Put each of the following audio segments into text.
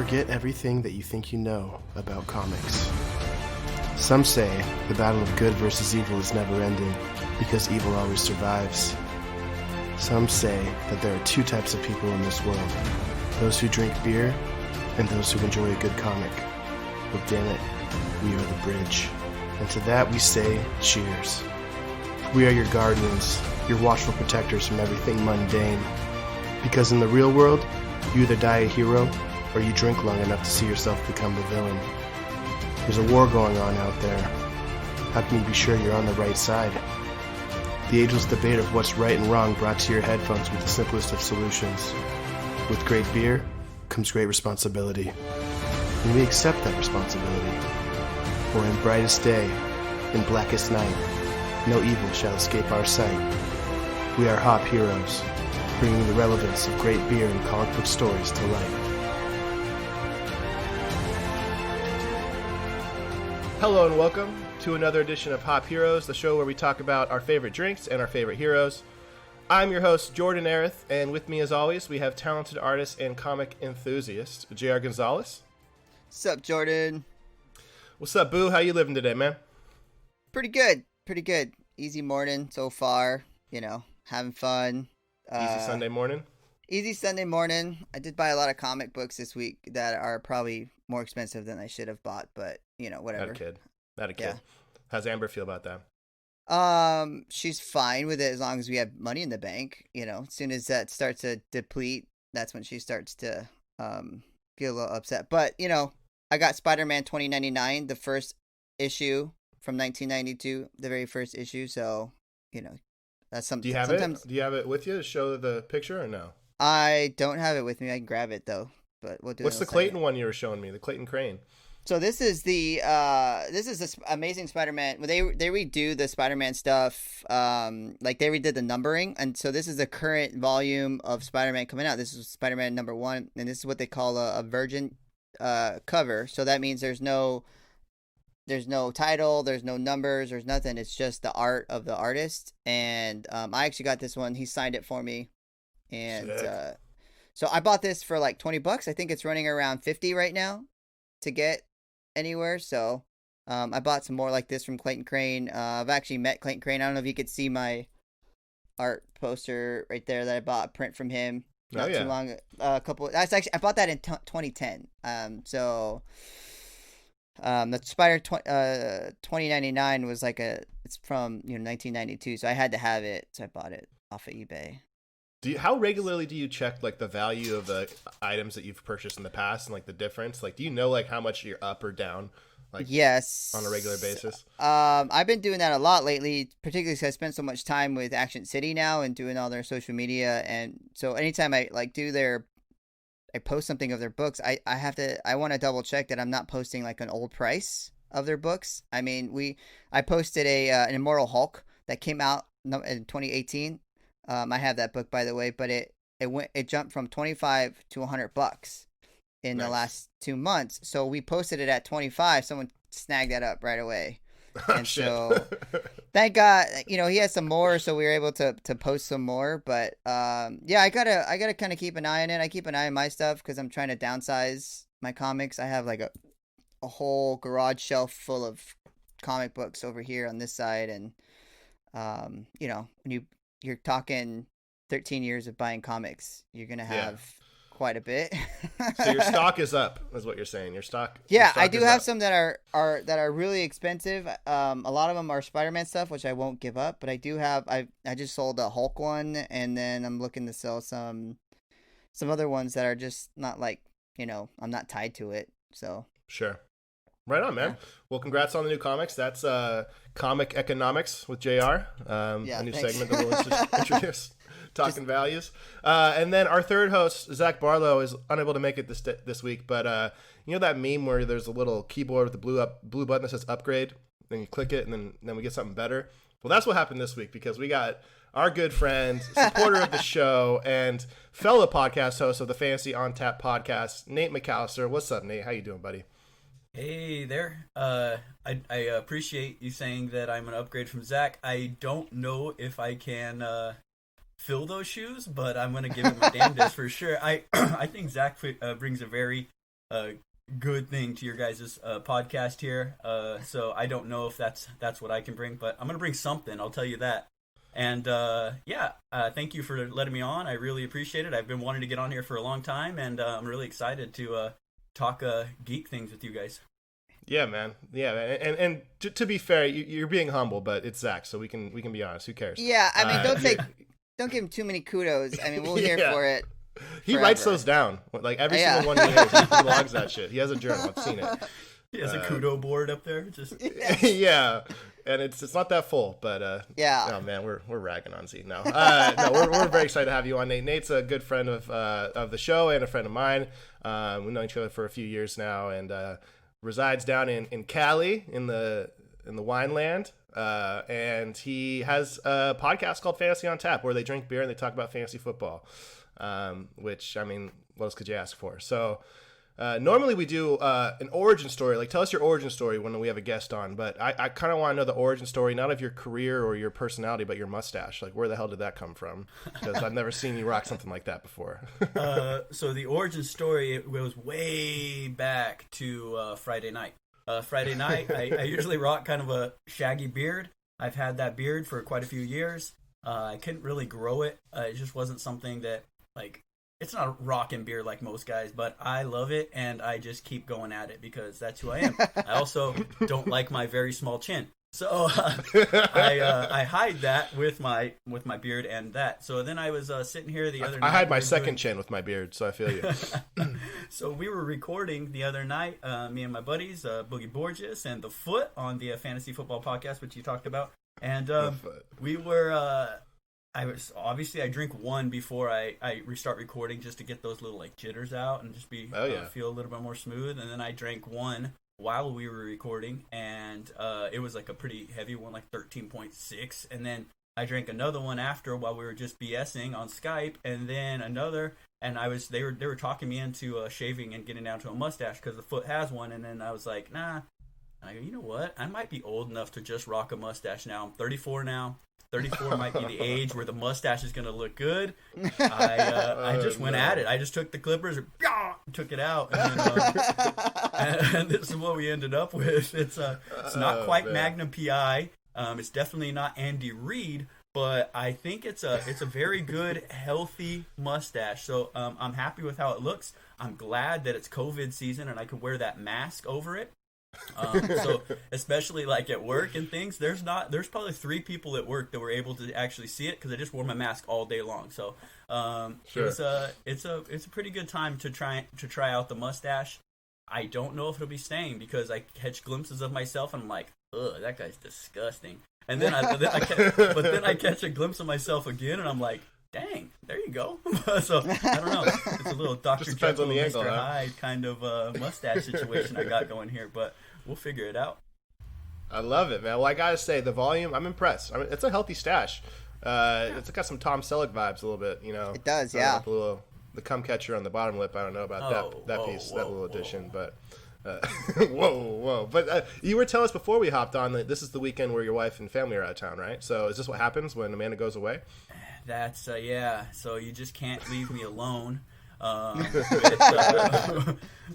Forget everything that you think you know about comics. Some say the battle of good versus evil is never ending because evil always survives. Some say that there are two types of people in this world, those who drink beer and those who enjoy a good comic. Well, damn it, we are the bridge. And to that we say, cheers. We are your guardians, your watchful protectors from everything mundane. Because in the real world, you either die a hero, or you drink long enough to see yourself become the villain. There's a war going on out there. How can you be sure you're on the right side? The ageless debate of what's right and wrong brought to your headphones with the simplest of solutions. With great beer comes great responsibility. And we accept that responsibility. For in brightest day, in blackest night, no evil shall escape our sight. We are Hop Heroes, bringing the relevance of great beer and comic book stories to light. Hello and welcome to another edition of Hop Heroes, the show where we talk about our favorite drinks and our favorite heroes. I'm your host, Jordin, and with me as always, we have talented artist and comic enthusiast, J.R. Gonzalez. What's up, Jordan? What's up, Boo? How you living today, man? Pretty good. Easy morning so far, having fun. Easy Sunday morning? Easy Sunday morning. I did buy a lot of comic books this week that are probably more expensive than I should have bought, but, whatever. Not a kid. Yeah. How's Amber feel about that? She's fine with it as long as we have money in the bank. As soon as that starts to deplete, that's when she starts to get a little upset. But, I got Spider-Man 2099, the first issue from 1992, the very first issue, so, that's something. Do you have it? Do you have it with you to show the picture or no? I don't have it with me. I can grab it though, but we'll do. What's the Clayton one you were showing me? The Clayton Crane. So this is the Amazing Spider-Man. Well, they redo the Spider-Man stuff. Like they redid the numbering, and so this is the current volume of Spider-Man coming out. This is Spider-Man #1, and this is what they call a virgin cover. So that means there's no title, there's no numbers, there's nothing. It's just the art of the artist. And I actually got this one. He signed it for me. And so I bought this for like $20. I think it's running around $50 right now to get anywhere. So I bought some more like this from Clayton Crane. I've actually met Clayton Crane. I don't know if you could see my art poster right there that I bought a print from him not too long. I bought that in 2010. The Spider 2099 was like it's from 1992, so I had to have it, so I bought it off of eBay. How regularly do you check like the value of the items that you've purchased in the past and like the difference? Like, do you know like how much you're up or down? Like, yes, on a regular basis. I've been doing that a lot lately, particularly because I spend so much time with Action City now and doing all their social media, and so anytime I like I post something of their books, I want to double check that I'm not posting like an old price of their books. I mean, I posted an Immortal Hulk that came out in 2018. I have that book, by the way, but it jumped from $25 to $100 in the last 2 months. So we posted it at 25. Someone snagged that up right away. And so thank God, he has some more, so we were able to post some more. But yeah, I gotta kind of keep an eye on it. I keep an eye on my stuff because I'm trying to downsize my comics. I have like a whole garage shelf full of comic books over here on this side, and when you're talking 13 years of buying comics, you're gonna have quite a bit. So your stock is up, is what you're saying. Your stock. I do have some that are really expensive. A lot of them are Spider-Man stuff, which I won't give up. But I do have. I just sold a Hulk one, and then I'm looking to sell some other ones that are just not like I'm not tied to it. So sure. Right on, man. Yeah. Well, congrats on the new comics. That's Comic Economics with JR. A new segment that we'll introduce. Talking values. And then our third host, Zach Barlow, is unable to make it this week. But that meme where there's a little keyboard with the blue button that says upgrade, then you click it, and then we get something better. Well, that's what happened this week because we got our good friend, supporter of the show, and fellow podcast host of the Fantasy on Tap podcast, Nate Mcallister. What's up, Nate? How you doing, buddy? Hey there. I appreciate you saying that I'm an upgrade from Zach. I don't know if I can fill those shoes, but I'm going to give it my damnedest for sure. I think Zach brings a very good thing to your guys' podcast here. So I don't know if that's what I can bring, but I'm gonna bring something. I'll tell you that. And thank you for letting me on. I really appreciate it. I've been wanting to get on here for a long time, and I'm really excited to talk geek things with you guys. Yeah, man. Yeah, and to be fair, you're being humble, but it's Zach, so we can be honest. Who cares? Yeah, I mean, don't give him too many kudos. I mean, we'll hear for it. He forever. writes those down. Like every single one he hears, he logs that shit. He has a journal. I've seen it. He has a kudo board up there. Just yeah, and it's not that full, but yeah. Oh man, we're ragging on Z. No, no, we're very excited to have you on, Nate. Nate's a good friend of the show and a friend of mine. We've known each other for a few years now, and resides down in Cali in the Wineland. And he has a podcast called Fantasy on Tap where they drink beer and they talk about fantasy football. Which, I mean, what else could you ask for? So normally we do an origin story. Like, tell us your origin story when we have a guest on. But I kind of want to know the origin story, not of your career or your personality, but your mustache. Like, where the hell did that come from? Because I've never seen you rock something like that before. So the origin story, it goes way back to Friday night. Friday night, I usually rock kind of a shaggy beard. I've had that beard for quite a few years. I couldn't really grow it. It just wasn't something that, like, it's not a rockin' beard like most guys, but I love it, and I just keep going at it because that's who I am. I also don't like my very small chin. So I hide that with my beard and that. So then I was sitting here the other night. I hide my second chin with my beard, so I feel you. So we were recording the other night, me and my buddies, Boogie Borges and The Foot on the Fantasy Football Podcast, which you talked about. And we were... I drink one before I restart recording just to get those little like jitters out and just feel a little bit more smooth. And then I drank one while we were recording, and it was like a pretty heavy one, like 13.6. And then I drank another one after while we were just BSing on Skype, and then another. And they were talking me into shaving and getting down to a mustache because The Foot has one. And then I was like, nah. And I go, you know what? I might be old enough to just rock a mustache now. I'm 34 now. 34 might be the age where the mustache is going to look good. I just went at it. I just took the clippers and took it out. And this is what we ended up with. It's not quite Magnum PI. It's definitely not Andy Reid, but I think it's a very good, healthy mustache. So I'm happy with how it looks. I'm glad that it's COVID season and I could wear that mask over it. So especially like at work and things, there's probably 3 people at work that were able to actually see it because I just wore my mask all day long. So sure. It's a pretty good time to try out the mustache. I don't know if it'll be staying because I catch glimpses of myself and I'm like, ugh, that guy's disgusting. And then I catch a glimpse of myself again and I'm like, dang, there you go. So I don't know. It's a little Dr. Jekyll, Mr. Hyde kind of mustache situation I got going here, but we'll figure it out. I love it, man. Well, I gotta say, the volume, I'm impressed. I mean, it's a healthy stash. It's got some Tom Selleck vibes a little bit, you know. It does, yeah. The cum catcher on the bottom lip. I don't know about that little addition, but. Whoa! But you were telling us before we hopped on that this is the weekend where your wife and family are out of town, right? So is this what happens when Amanda goes away? That's yeah. So you just can't leave me alone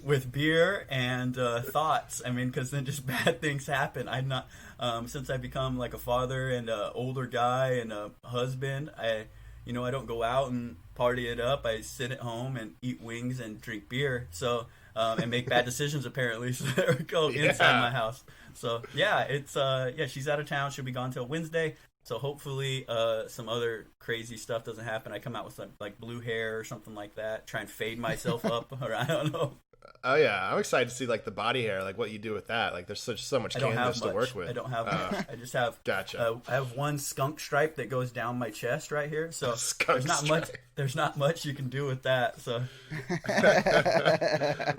with beer and thoughts. I mean, because then just bad things happen. I'm not since I become like a father and an older guy and a husband. I don't go out and party it up. I sit at home and eat wings and drink beer. So. And make bad decisions apparently. So there we go inside my house. So yeah, it's she's out of town. She'll be gone till Wednesday. So hopefully some other crazy stuff doesn't happen. I come out with some like blue hair or something like that. Try and fade myself up, or I don't know. Oh yeah, I'm excited to see like the body hair, like what you do with that. Like there's so much canvas to work with. I don't have much. I just have. Gotcha. I have one skunk stripe that goes down my chest right here. So much. There's not much you can do with that. So.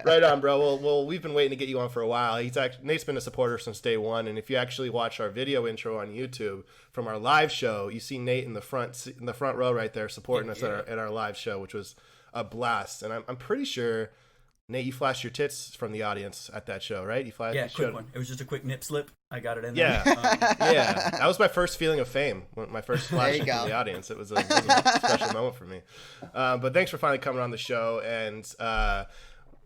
Right on, bro. Well, we've been waiting to get you on for a while. Nate's been a supporter since day one, and if you actually watch our video intro on YouTube from our live show, you see Nate in the front row right there supporting us at our live show, which was a blast. And I'm pretty sure. Nate, you flashed your tits from the audience at that show, right? Quick one. It was just a quick nip slip. I got it in there. Yeah. That was my first feeling of fame. My first flash from the audience. It was a special moment for me. But thanks for finally coming on the show. And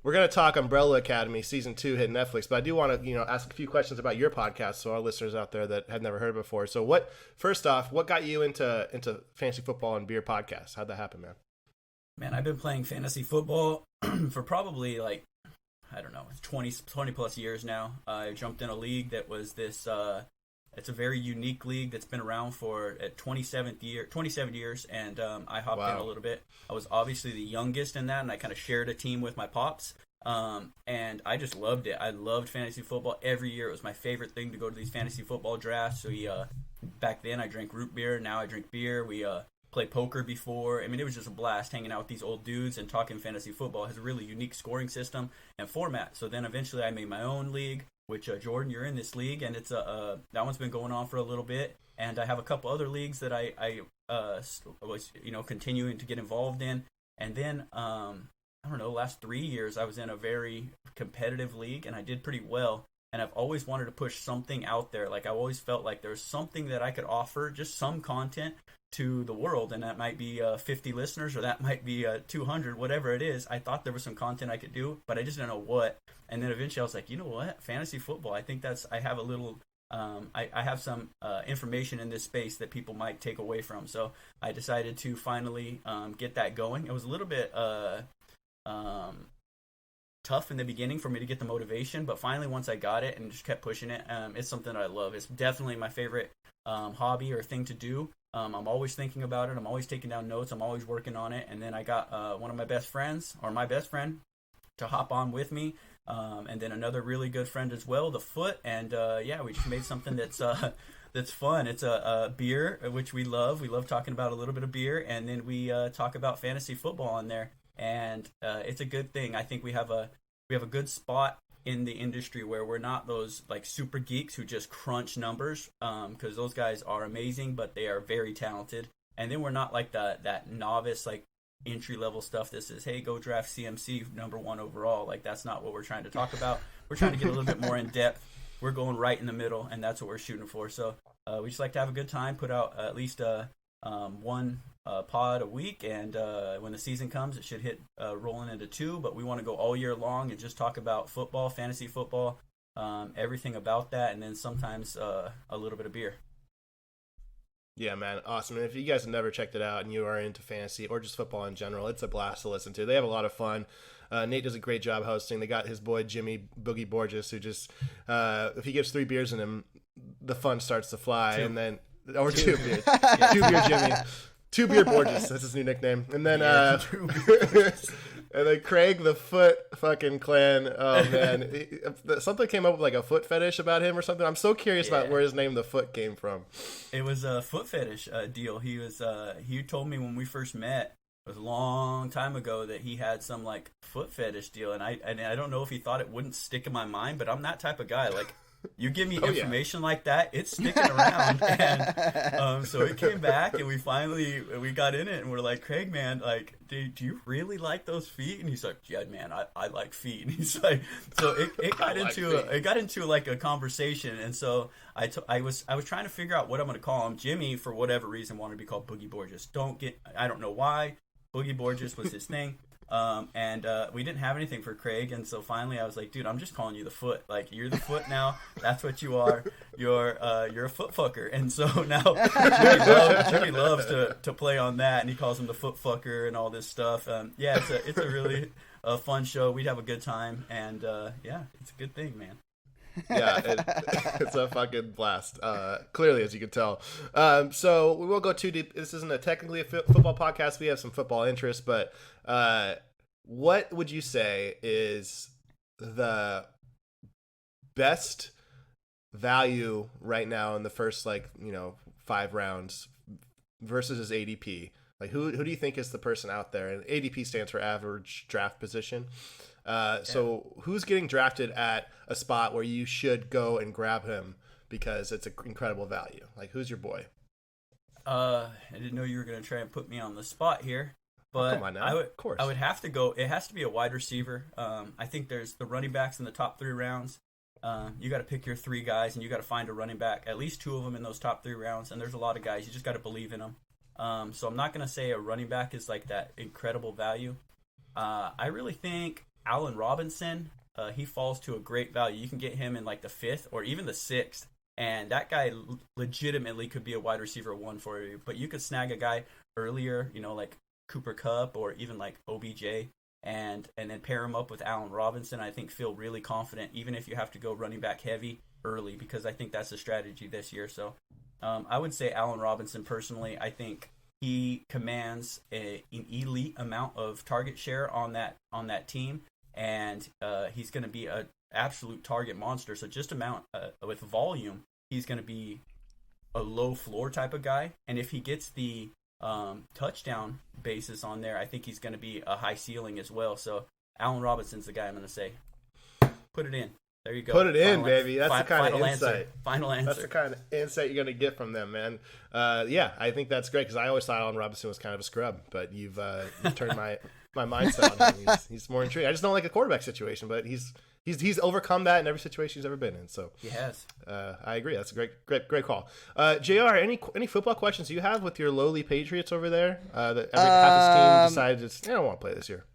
we're we're going to talk Umbrella Academy season 2 hit Netflix, but I do want to, ask a few questions about your podcast, so our listeners out there that had never heard it before. So first off, what got you into fantasy football and beer podcasts? How'd that happen, man? Man, I've been playing fantasy football for probably 20 plus years now. I jumped in a league that was this. It's a very unique league that's been around for 27 years, and I hopped in a little bit. I was obviously the youngest in that, and I kind of shared a team with my pops, and I just loved it. I loved fantasy football. Every year it was my favorite thing to go to these fantasy football drafts. So back then I drank root beer, now I drink beer. We played poker before. I mean, it was just a blast hanging out with these old dudes and talking fantasy football. It has a really unique scoring system and format. So then eventually I made my own league, which Jordin, you're in this league, and it's that one's been going on for a little bit. And I have a couple other leagues that I was continuing to get involved in. And then I don't know, last 3 years I was in a very competitive league, and I did pretty well. And I've always wanted to push something out there. Like I always felt like there was something that I could offer, just some content to the world, and that might be 50 listeners, or that might be 200, whatever it is. I thought there was some content I could do, but I just didn't know what. And then eventually I was like, you know what, fantasy football, I think I have a little I have some information in this space that people might take away from. So I decided to finally get that going. It was a little bit tough in the beginning for me to get the motivation, but finally once I got it and just kept pushing it, it's something that I love. It's definitely my favorite hobby or thing to do. I'm always thinking about it. I'm always taking down notes. I'm always working on it. And then I got one of my best friends, or my best friend, to hop on with me. And then another really good friend as well, the Foot. And we just made something that's fun. It's a beer, which we love. We love talking about a little bit of beer. And then we talk about fantasy football on there. And it's a good thing. I think we have a good spot in the industry where we're not those like super geeks who just crunch numbers, because those guys are amazing, but they are very talented. And then we're not like that novice, like entry level stuff that says, hey, go draft CMC number 1 overall. Like that's not what we're trying to talk about. We're trying to get a little bit more in depth. We're going right in the middle, and that's what we're shooting for. So we just like to have a good time, put out at least one pod a week, and when the season comes, it should hit rolling into 2. But we want to go all year long and just talk about football, fantasy football, everything about that, and then sometimes a little bit of beer. Yeah, man, awesome. And if you guys have never checked it out and you are into fantasy or just football in general, it's a blast to listen to. They have a lot of fun. Nate does a great job hosting. They got his boy Jimmy Boogie Borges, who just if he gets 3 beers in him, the fun starts to fly. 2. And then or 2 beers, 2 beer Jimmy. 2 beer Borges, that's his new nickname. And then and then Craig the Foot fucking clan. Oh man, something came up with like a foot fetish about him or something. I'm so curious about where his name the Foot came from. It was a foot fetish deal. He told me when we first met, it was a long time ago, that he had some like foot fetish deal, and I don't know if he thought it wouldn't stick in my mind, but I'm that type of guy. Like, you give me information like that, it's sticking around. And so it came back, and we got in it, and we're like, Craig, man, like, do you really like those feet? And he's like, yeah, man, I like feet. And he's like, so it got into like a conversation. And so I was trying to figure out what I'm going to call him. Jimmy, for whatever reason, wanted to be called Boogie Borges. I don't know why. Boogie Borges was his thing. And we didn't have anything for Craig, and so finally I was like, dude, I'm just calling you the Foot. Like, you're the Foot now. That's what you are. You're a foot fucker. And so now Jimmy loves to play on that, and he calls him the Foot fucker and all this stuff. It's a really fun show. We'd have a good time, and it's a good thing, man. Yeah, it's a fucking blast. Clearly, as you can tell. So we won't go too deep. This isn't technically a football podcast. We have some football interest, but what would you say is the best value right now in the first 5 rounds versus his ADP? Like, who do you think is the person out there? And ADP stands for average draft position. So who's getting drafted at a spot where you should go and grab him because it's an incredible value? Like, who's your boy? I didn't know you were going to try and put me on the spot here, but come on now. Of course. I would have to go. It has to be a wide receiver. I think there's the running backs in the top 3 rounds. You got to pick your 3 guys, and you got to find a running back, at least 2 of them in those top 3 rounds. And there's a lot of guys. You just got to believe in them. So I'm not going to say a running back is like that incredible value. I really think Allen Robinson, he falls to a great value. You can get him in like the 5th or even the 6th, and that guy legitimately could be a wide receiver 1 for you. But you could snag a guy earlier, like Cooper Kupp or even like OBJ, and then pair him up with Allen Robinson. I think feel really confident, even if you have to go running back heavy early, because I think that's the strategy this year. So I would say Allen Robinson personally. I think he commands an elite amount of target share on that team, and he's going to be an absolute target monster. So just with volume, he's going to be a low floor type of guy, and if he gets the touchdown basis on there, I think he's going to be a high ceiling as well. So Allen Robinson's the guy I'm going to say. Put it in. There you go. Put it in, baby. That's the kind of insight. Final answer. That's the kind of insight you're going to get from them, man. Yeah, I think that's great, because I always thought Allen Robinson was kind of a scrub, but you've turned my mindset on him. He's more intriguing. I just don't like a quarterback situation, but he's overcome that in every situation he's ever been in. So he has. I agree. That's a great call. JR, any football questions you have with your lowly Patriots over there? That half his team decided they don't want to play this year.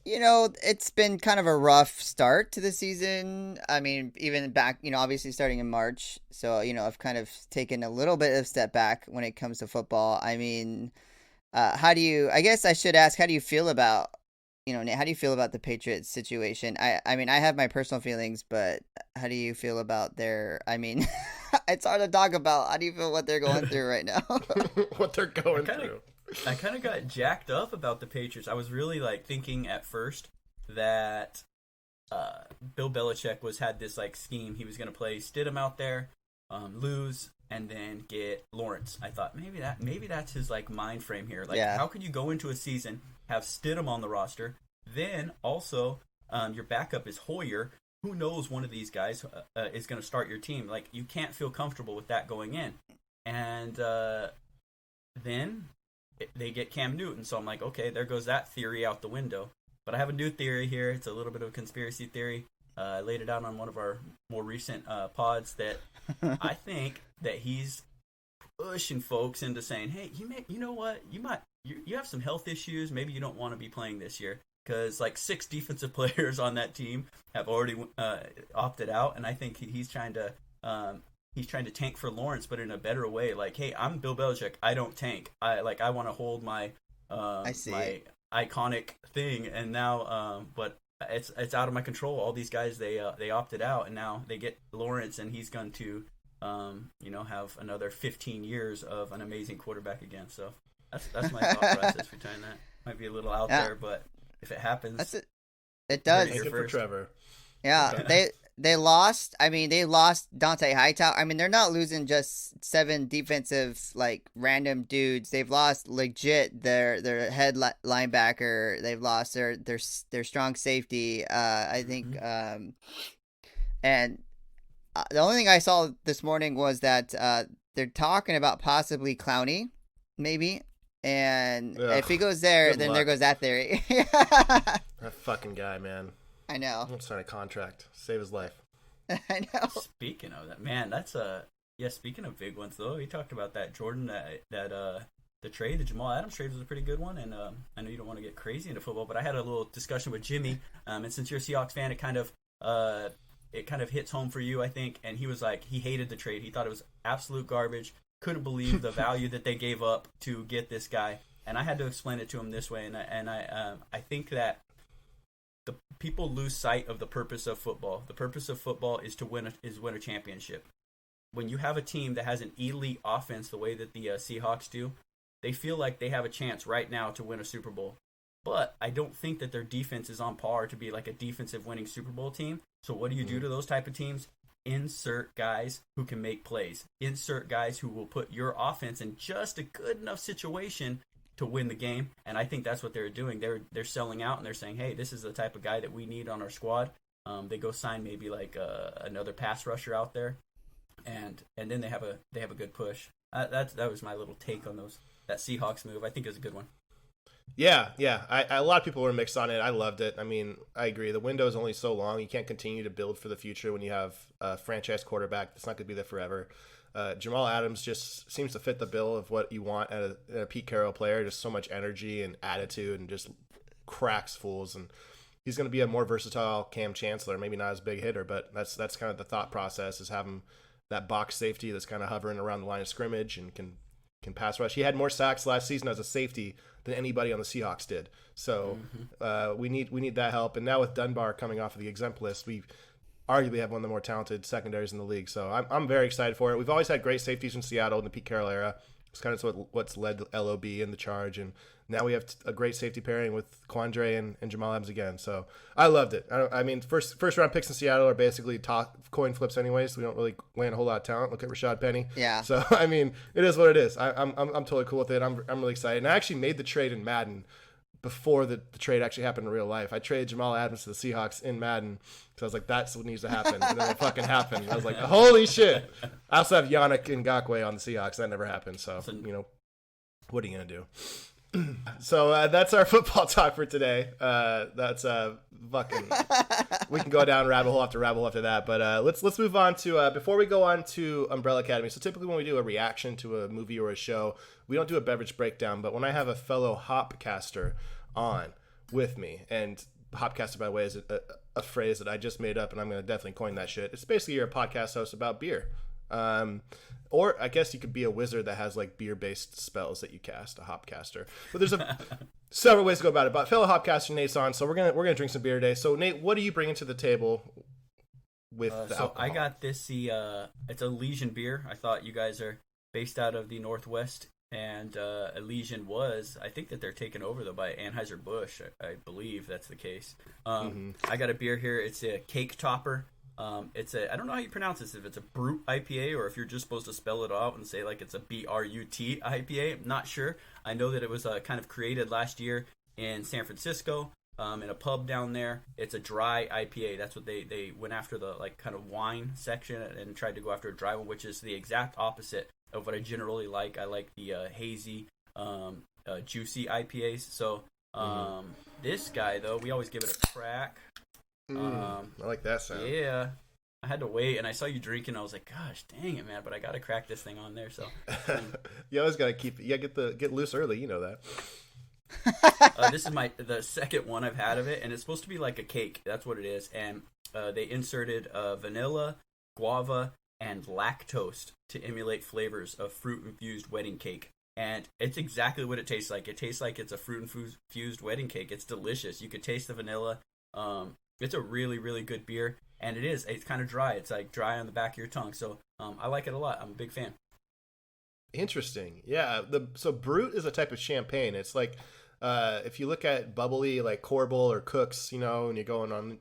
It's been kind of a rough start to the season. I mean, even back, obviously starting in March. So, I've kind of taken a little bit of step back when it comes to football. I mean, I guess I should ask, how do you feel about, Nate, how do you feel about the Patriots situation? I mean, I have my personal feelings, but how do you feel about it's hard to talk about. How do you feel what they're going through right now? What they're going through. I kind of got jacked up about the Patriots. I was really thinking at first that Bill Belichick had this scheme. He was going to play Stidham out there, lose, and then get Lawrence. I thought maybe that's his mind frame here. How could you go into a season, have Stidham on the roster, then also your backup is Hoyer. Who knows, one of these guys is going to start your team. You can't feel comfortable with that going in. And then they get Cam Newton, so I'm like, okay, there goes that theory out the window. But I have a new theory here. It's a little bit of a conspiracy theory. I laid it out on one of our more recent pods that I think that he's pushing folks into saying, hey, you know what? You have some health issues. Maybe you don't want to be playing this year, because 6 defensive players on that team have already opted out, and I think he's trying to tank for Lawrence, but in a better way. Hey, I'm Bill Belichick. I don't tank. I want to hold my my iconic thing, and now but it's out of my control. All these guys they opted out, and now they get Lawrence, and he's going to have another 15 years of an amazing quarterback again. So that's my thought process for trying that. Might be a little out there, but if it happens, it does. Take it for Trevor. Yeah, okay. They lost. I mean, they lost Dante Hightower. I mean, they're not losing just 7 defensive random dudes. They've lost legit their head linebacker. They've lost their strong safety. I think. And the only thing I saw this morning was that they're talking about possibly Clowney, maybe. And if he goes there, then there goes that theory. That fucking guy, man. I know. Don't sign a contract. Save his life. I know. Speaking of that, man, that's speaking of big ones, though, he talked about that Jordin, the trade, the Jamal Adams trade was a pretty good one, and I know you don't want to get crazy into football, but I had a little discussion with Jimmy, and since you're a Seahawks fan, it kind of hits home for you, I think, and he was he hated the trade. He thought it was absolute garbage. Couldn't believe the value that they gave up to get this guy, and I had to explain it to him this way, and I think that the people lose sight of the purpose of football. The purpose of football is to win a championship. When you have a team that has an elite offense the way that the Seahawks do, they feel like they have a chance right now to win a Super Bowl. But I don't think that their defense is on par to be a defensive winning Super Bowl team. So what do you do to those type of teams? Insert guys who can make plays. Insert guys who will put your offense in just a good enough situation to win the game, and I think that's what they're doing. They're selling out, and they're saying, hey, this is the type of guy that we need on our squad. They go sign maybe another pass rusher out there, and then they have a good push. That was my little take on that Seahawks move. I think it was a good one. Yeah. A lot of people were mixed on it. I loved it. I mean, I agree. The window is only so long. You can't continue to build for the future when you have a franchise quarterback that's not going to be there forever. Jamal Adams just seems to fit the bill of what you want at a Pete Carroll player. Just so much energy and attitude, and just cracks fools. And he's going to be a more versatile Cam Chancellor, maybe not as big hitter, but that's kind of the thought process, is having that box safety that's kind of hovering around the line of scrimmage and can pass rush. He had more sacks last season as a safety than anybody on the Seahawks did. So we need that help. And now with Dunbar coming off of the exempt list, we arguably have one of the more talented secondaries in the league. So I'm very excited for it. We've always had great safeties in Seattle in the Pete Carroll era. It's kind of what's led to LOB in the charge. And now we have a great safety pairing with Quandre and Jamal Adams again. So I loved it. I mean, first round picks in Seattle are basically coin flips anyways. So we don't really land a whole lot of talent. Look at Rashad Penny. Yeah. So, I mean, it is what it is. I'm totally cool with it. I'm really excited. And I actually made the trade in Madden before the trade actually happened in real life. I traded Jamal Adams to the Seahawks in Madden because I was like, that's what needs to happen. And then it fucking happened. I was like, holy shit. I also have Yannick Ngakoue on the Seahawks. That never happened. So, what are you going to do? So that's our football talk for today. That's fucking. We can go down rabbit hole after that. But let's move on to before we go on to Umbrella Academy. So typically when we do a reaction to a movie or a show, we don't do a beverage breakdown. But when I have a fellow hopcaster on with me, and hopcaster, by the way, is a phrase that I just made up, and I'm going to definitely coin that shit. It's basically you're a podcast host about beer. Or I guess you could be a wizard that has like beer-based spells that you cast, a hopcaster. But there's several ways to go about it. But fellow hopcaster Nate's on, so we're gonna drink some beer today. So Nate, what are you bringing to the table with the alcohol? I got this. It's a Elysian beer. I thought you guys are based out of the Northwest, and Elysian was. I think that they're taken over though by Anheuser-Busch. I believe that's the case. I got a beer here. It's a Cake Topper. I don't know how you pronounce this, if it's a Brut IPA or if you're just supposed to spell it out and say like it's a BRUT IPA. I'm not sure. I know that it was kind of created last year in San Francisco, in a pub down there. It's a dry IPA. That's what they went after, the like kind of wine section, and tried to go after a dry one, which is the exact opposite of what I generally like. I like the hazy, juicy IPAs. So this guy though, we always give it a crack. I like that sound. Yeah, I had to wait, and I saw you drinking. I was like, "Gosh, dang it, man!" But I gotta crack this thing on there. So you always gotta keep. You gotta get loose early. You know that. This is the second one I've had of it, and it's supposed to be like a cake. That's what it is. And they inserted vanilla, guava, and lactose to emulate flavors of fruit-infused wedding cake. And it's exactly what it tastes like. It tastes like it's a fruit-infused wedding cake. It's delicious. You could taste the vanilla. It's a really, really good beer, and it's kind of dry. It's like dry on the back of your tongue, so I like it a lot. I'm a big fan. Interesting. Yeah, so Brut is a type of champagne. It's like if you look at bubbly like Corbel or Cook's, and you're going on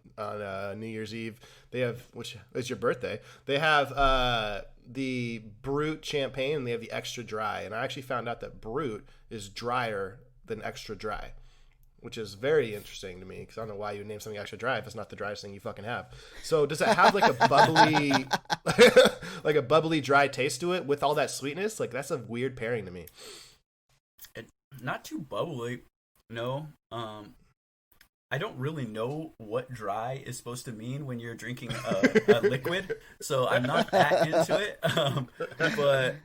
New Year's Eve, they have, which is your birthday, they have the Brut champagne, and they have the extra dry. And I actually found out that Brut is drier than extra dry, which is very interesting to me, because I don't know why you would name something extra dry if it's not the driest thing you fucking have. So does it have like a bubbly, like a bubbly dry taste to it with all that sweetness? Like that's a weird pairing to me. Not too bubbly, no. I don't really know what dry is supposed to mean when you're drinking a liquid, so I'm not that into it. But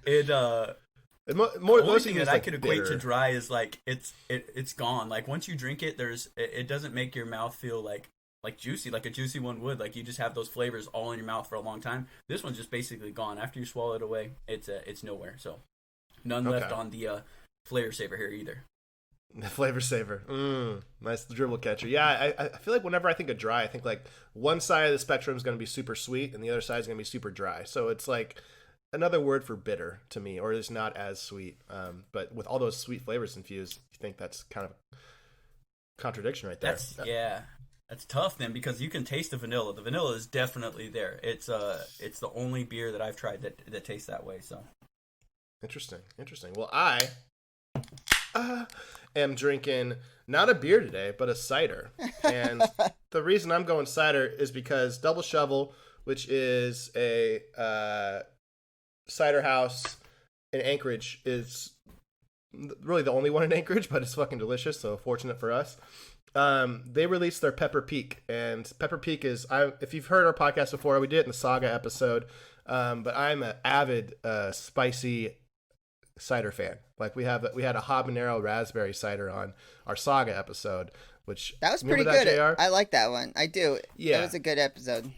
the only thing that I could equate to dry is like it's gone. Like once you drink it, it doesn't make your mouth feel like juicy, like a juicy one would. Like you just have those flavors all in your mouth for a long time. This one's just basically gone after you swallow it away. It's nowhere. So none left on the flavor saver here either. The flavor saver, nice dribble catcher. Yeah, I feel like whenever I think of dry, I think like one side of the spectrum is going to be super sweet and the other side is going to be super dry. So it's like another word for bitter to me, or it's not as sweet. But with all those sweet flavors infused, you think that's kind of a contradiction right there. That's tough then, because you can taste the vanilla. The vanilla is definitely there. It's the only beer that I've tried that tastes that way. So interesting. Well, I am drinking not a beer today, but a cider. And the reason I'm going cider is because Double Shovel, which is a cider house in Anchorage, is really the only one in Anchorage, but it's fucking delicious, so fortunate for us. They released their Pepper Peak, and Pepper Peak is, if you've heard our podcast before, we did it in the Saga episode, but I'm an avid spicy cider fan. Like we had a habanero raspberry cider on our Saga episode, which That was remember pretty that, good. JR? I like that one. I do. Yeah. That was a good episode.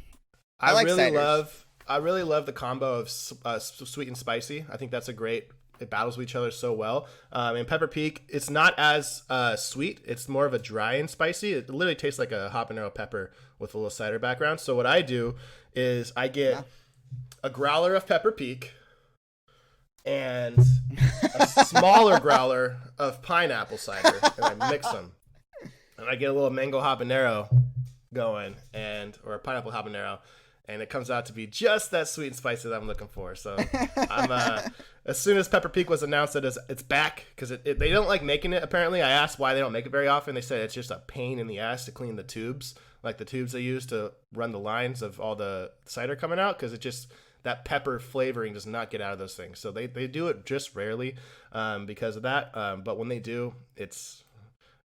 I like really ciders. I really love the combo of sweet and spicy. I think that's a great. It battles with each other so well. And Pepper Peak, it's not as sweet. It's more of a dry and spicy. It literally tastes like a habanero pepper with a little cider background. So what I do is I get a growler of Pepper Peak and a smaller growler of pineapple cider, and I mix them. And I get a little mango habanero going, or a pineapple habanero. And it comes out to be just that sweet and spicy that I'm looking for. So I'm as soon as Pepper Peak was announced that it's back, because they don't like making it, apparently. I asked why they don't make it very often. They said it's just a pain in the ass to clean the tubes, like the tubes they use to run the lines of all the cider coming out, because it just, that pepper flavoring does not get out of those things. So they do it just rarely because of that. But when they do,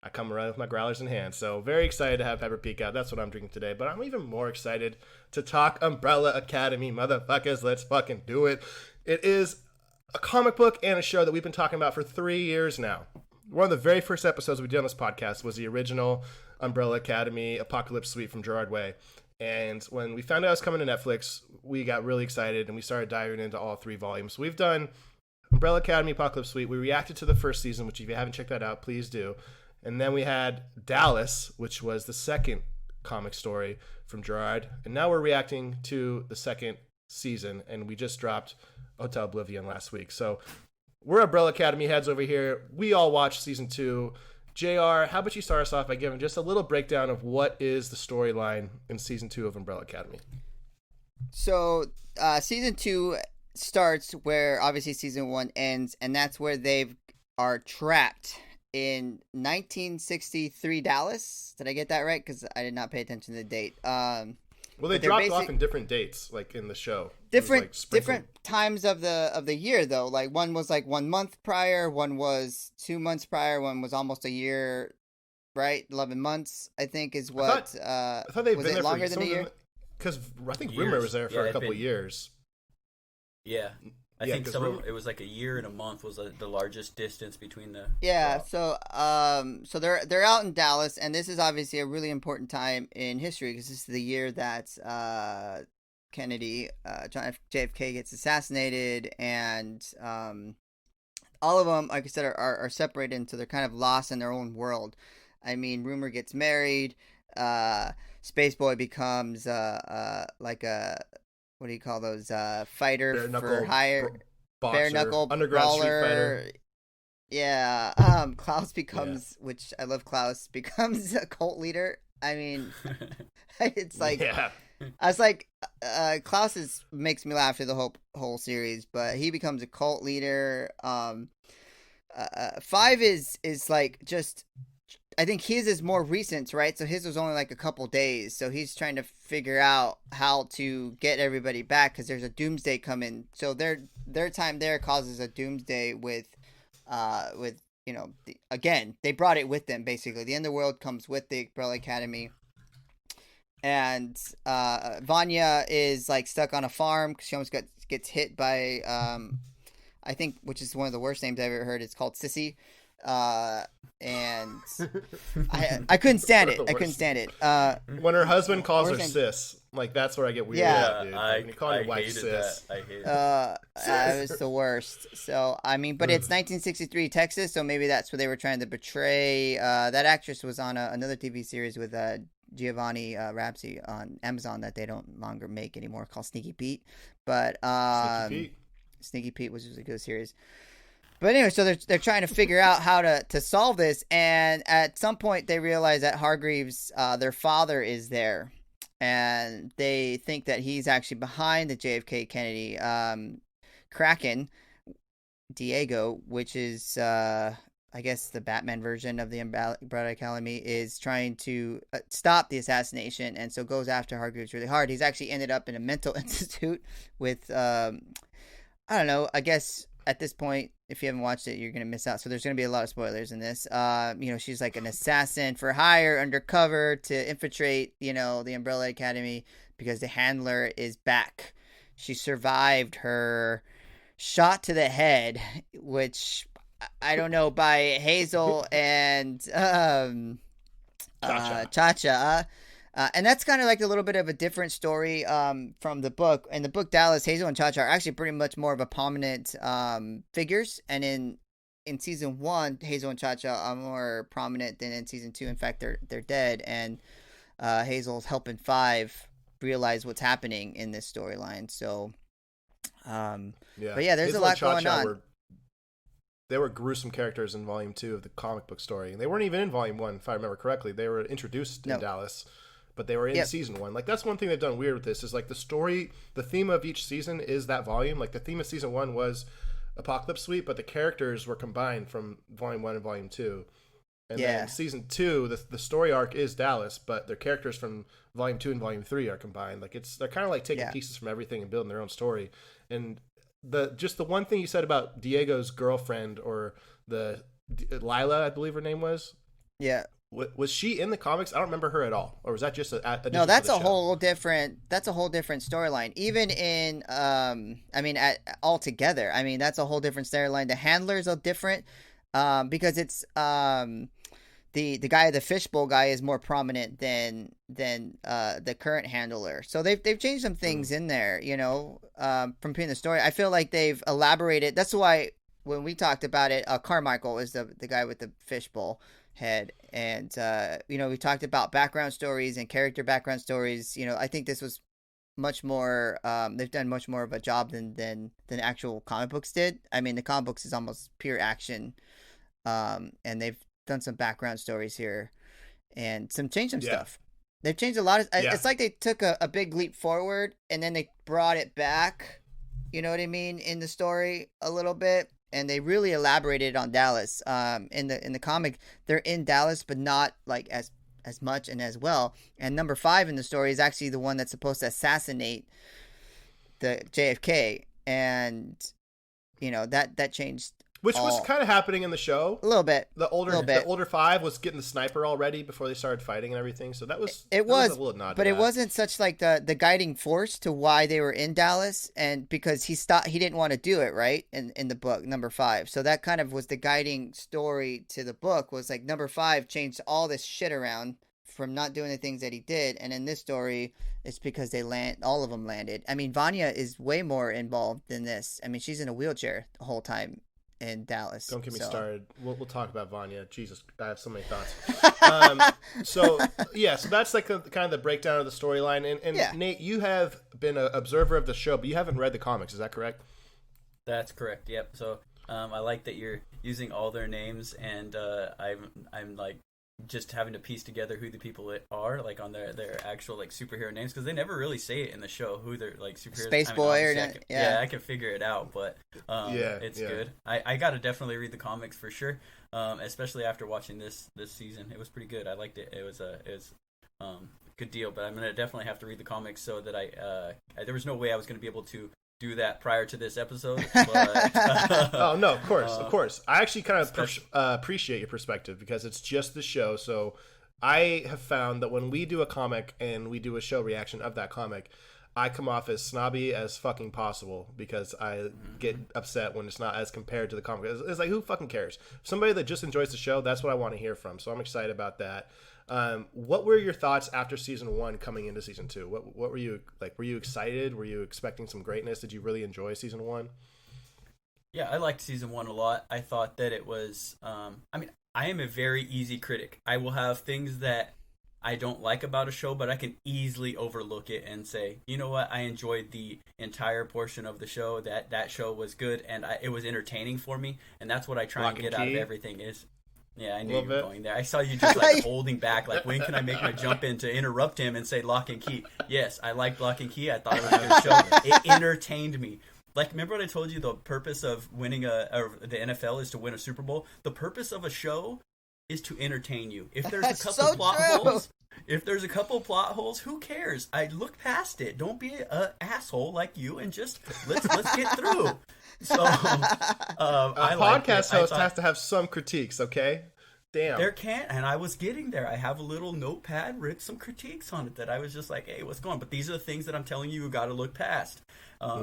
I come around with my growlers in hand. So very excited to have Pepper Peak out. That's what I'm drinking today. But I'm even more excited to talk Umbrella Academy, motherfuckers. Let's fucking do it. It is a comic book and a show that we've been talking about for 3 years now. One of the very first episodes we did on this podcast was the original Umbrella Academy Apocalypse Suite from Gerard-Way. And when we found out it was coming to Netflix, we got really excited and we started diving into all 3 volumes. So we've done Umbrella Academy Apocalypse Suite. We reacted to the first season, which if you haven't checked that out, please do. And then we had Dallas, which was the second comic story from Gerard. And now we're reacting to the second season, and we just dropped Hotel Oblivion last week. So we're Umbrella Academy heads over here. We all watched season 2. JR, how about you start us off by giving just a little breakdown of what is the storyline in season 2 of Umbrella Academy? So season 2 starts where obviously season 1 ends, and that's where they are trapped in 1963 Dallas. Did I get that right? Because I did not pay attention to the date. Well, they dropped off in different dates, like in the show. Different times of the year, though. Like one was like 1 month prior, one was 2 months prior, one was almost a year, right? 11 months, I think, is what. I thought they'd been there longer than a year. Because I think Rumor was there for a couple of years. Yeah. I think it was like a year and a month was the largest distance between the. Yeah, so they're out in Dallas, and this is obviously a really important time in history because this is the year that Kennedy, John F. JFK gets assassinated, and all of them, like I said, are separated, and so they're kind of lost in their own world. I mean, Rumor gets married. Spaceboy becomes like a. What do you call those? Fighter for hire, bare knuckle underground brawler. street fighter. Yeah. Klaus becomes, which I love. Klaus becomes a cult leader. I mean, it's like, I was like, Klaus makes me laugh through the whole series, but he becomes a cult leader. 5 is like just. I think his is more recent, right? So his was only like a couple days. So he's trying to figure out how to get everybody back because there's a doomsday coming. So their time there causes a doomsday with again, they brought it with them basically. The underworld comes with the Umbrella Academy. And Vanya is like stuck on a farm because she almost gets hit by I think, which is one of the worst names I've ever heard. It's called Sissy. And I couldn't stand it. I couldn't stand it. When her husband calls her sis, like that's where I get weird. Yeah, dude. When you call your wife sis, I hated it was the worst. So I mean, but it's 1963 Texas, so maybe that's what they were trying to portray. That actress was on another TV series with Giovanni Ribisi on Amazon that they don't longer make anymore, called Sneaky Pete. But Sneaky Pete was a good series. But anyway, so they're trying to figure out how to solve this, and at some point they realize that Hargreaves, their father, is there, and they think that he's actually behind the JFK Kennedy. Kraken, Diego, which is I guess the Batman version of the Umbrella Academy, is trying to stop the assassination, and so goes after Hargreaves really hard. He's actually ended up in a mental institute with I don't know, I guess. At this point, if you haven't watched it, you're going to miss out. So there's going to be a lot of spoilers in this. She's like an assassin for hire, undercover to infiltrate, the Umbrella Academy because the handler is back. She survived her shot to the head, which I don't know, by Hazel and Cha-Cha. And that's kind of like a little bit of a different story from the book. In the book, Dallas, Hazel, and Cha-Cha are actually pretty much more of a prominent figures. And in season 1, Hazel and Cha-Cha are more prominent than in season 2. In fact, they're dead. And Hazel's helping Five realize what's happening in this storyline. So, but yeah, there's Hazel a lot and Cha-Cha going on. They were gruesome characters in Volume 2 of the comic book story. And they weren't even in Volume 1, if I remember correctly. They were introduced in Dallas, but they were in season 1. Like, that's one thing they've done weird with this, is like the story, the theme of each season is that volume. Like, the theme of season 1 was Apocalypse Suite, but the characters were combined from Volume 1 and Volume 2. And then season 2, the story arc is Dallas, but their characters from Volume 2 and Volume 3 are combined. Like, they're kind of like taking pieces from everything and building their own story. And the one thing you said about Diego's girlfriend, or Lila, I believe her name was. Yeah. Was she in the comics? I don't remember her at all. Or was that just no? That's a whole different storyline. Even in altogether, I mean, that's a whole different storyline. The handlers are different because it's the guy, the fishbowl guy, is more prominent than the current handler. So they've changed some things in there, from between the story. I feel like they've elaborated. That's why when we talked about it, Carmichael is the guy with the fishbowl head, and we talked about background stories and character background stories. I think this was much more. They've done much more of a job than actual comic books did. I mean, the comic books is almost pure action, and they've done some background stories here and changed some stuff. They've changed a lot of. It's like they took a big leap forward and then they brought it back. You know what I mean, in the story a little bit. And they really elaborated on Dallas. In the comic, they're in Dallas, but not like as much and as well. And number 5 in the story is actually the one that's supposed to assassinate the JFK, and that changed. Which was kind of happening in the show a little bit. The older 5 was getting the sniper already before they started fighting and everything. So that was a little nod. But it wasn't such like the guiding force to why they were in Dallas, and because he didn't want to do it, right, in the book number 5. So that kind of was the guiding story to the book, was like number 5 changed all this shit around from not doing the things that he did, and in this story it's because all of them landed. I mean, Vanya is way more involved than this. I mean, she's in a wheelchair the whole time in Dallas. Don't get me started. We'll talk about Vanya. Jesus, I have so many thoughts. So that's like kind of the breakdown of the storyline. And Nate, you have been an observer of the show, but you haven't read the comics. Is that correct? That's correct. Yep. So I like that you're using all their names, and I'm like just having to piece together who the people are, like on their actual like superhero names, because they never really say it in the show who they're like superheroes. Space Boy, I can figure it out, but it's good. I got to definitely read the comics for sure, especially after watching this season. It was pretty good. I liked it. It was good deal. But I'm gonna definitely have to read the comics so that there was no way I was gonna be able to do that prior to this episode. But, oh no, of course. I actually kind of appreciate your perspective, because it's just the show. So I have found that when we do a comic and we do a show reaction of that comic, I come off as snobby as fucking possible, because I get upset when it's not as compared to the comic. It's like, who fucking cares? Somebody that just enjoys the show, that's what I want to hear from. So I'm excited about that. What were your thoughts after season 1 coming into season 2? What were you like? Were you excited? Were you expecting some greatness? Did you really enjoy season 1? Yeah, I liked season 1 a lot. I thought that it was, I am a very easy critic. I will have things that I don't like about a show, but I can easily overlook it and say, you know what, I enjoyed the entire portion of the show. That show was good, and it was entertaining for me, and that's what I try and get out of everything is. Yeah, I knew you were going there. I saw you just like holding back, like, when can I make my jump in to interrupt him and say Lock and Key? Yes, I liked Lock and Key. I thought it was a good show. It entertained me. Like, remember what I told you, the purpose of winning the NFL is to win a Super Bowl? The purpose of a show is to entertain you. If there's a couple plot holes, who cares? I look past it. Don't be an asshole like you, and just let's get through. So a podcast host has to have some critiques, okay? Damn. There can't, and I was getting there. I have a little notepad with some critiques on it that I was just like, hey, what's going on? But these are the things that I'm telling you got to look past.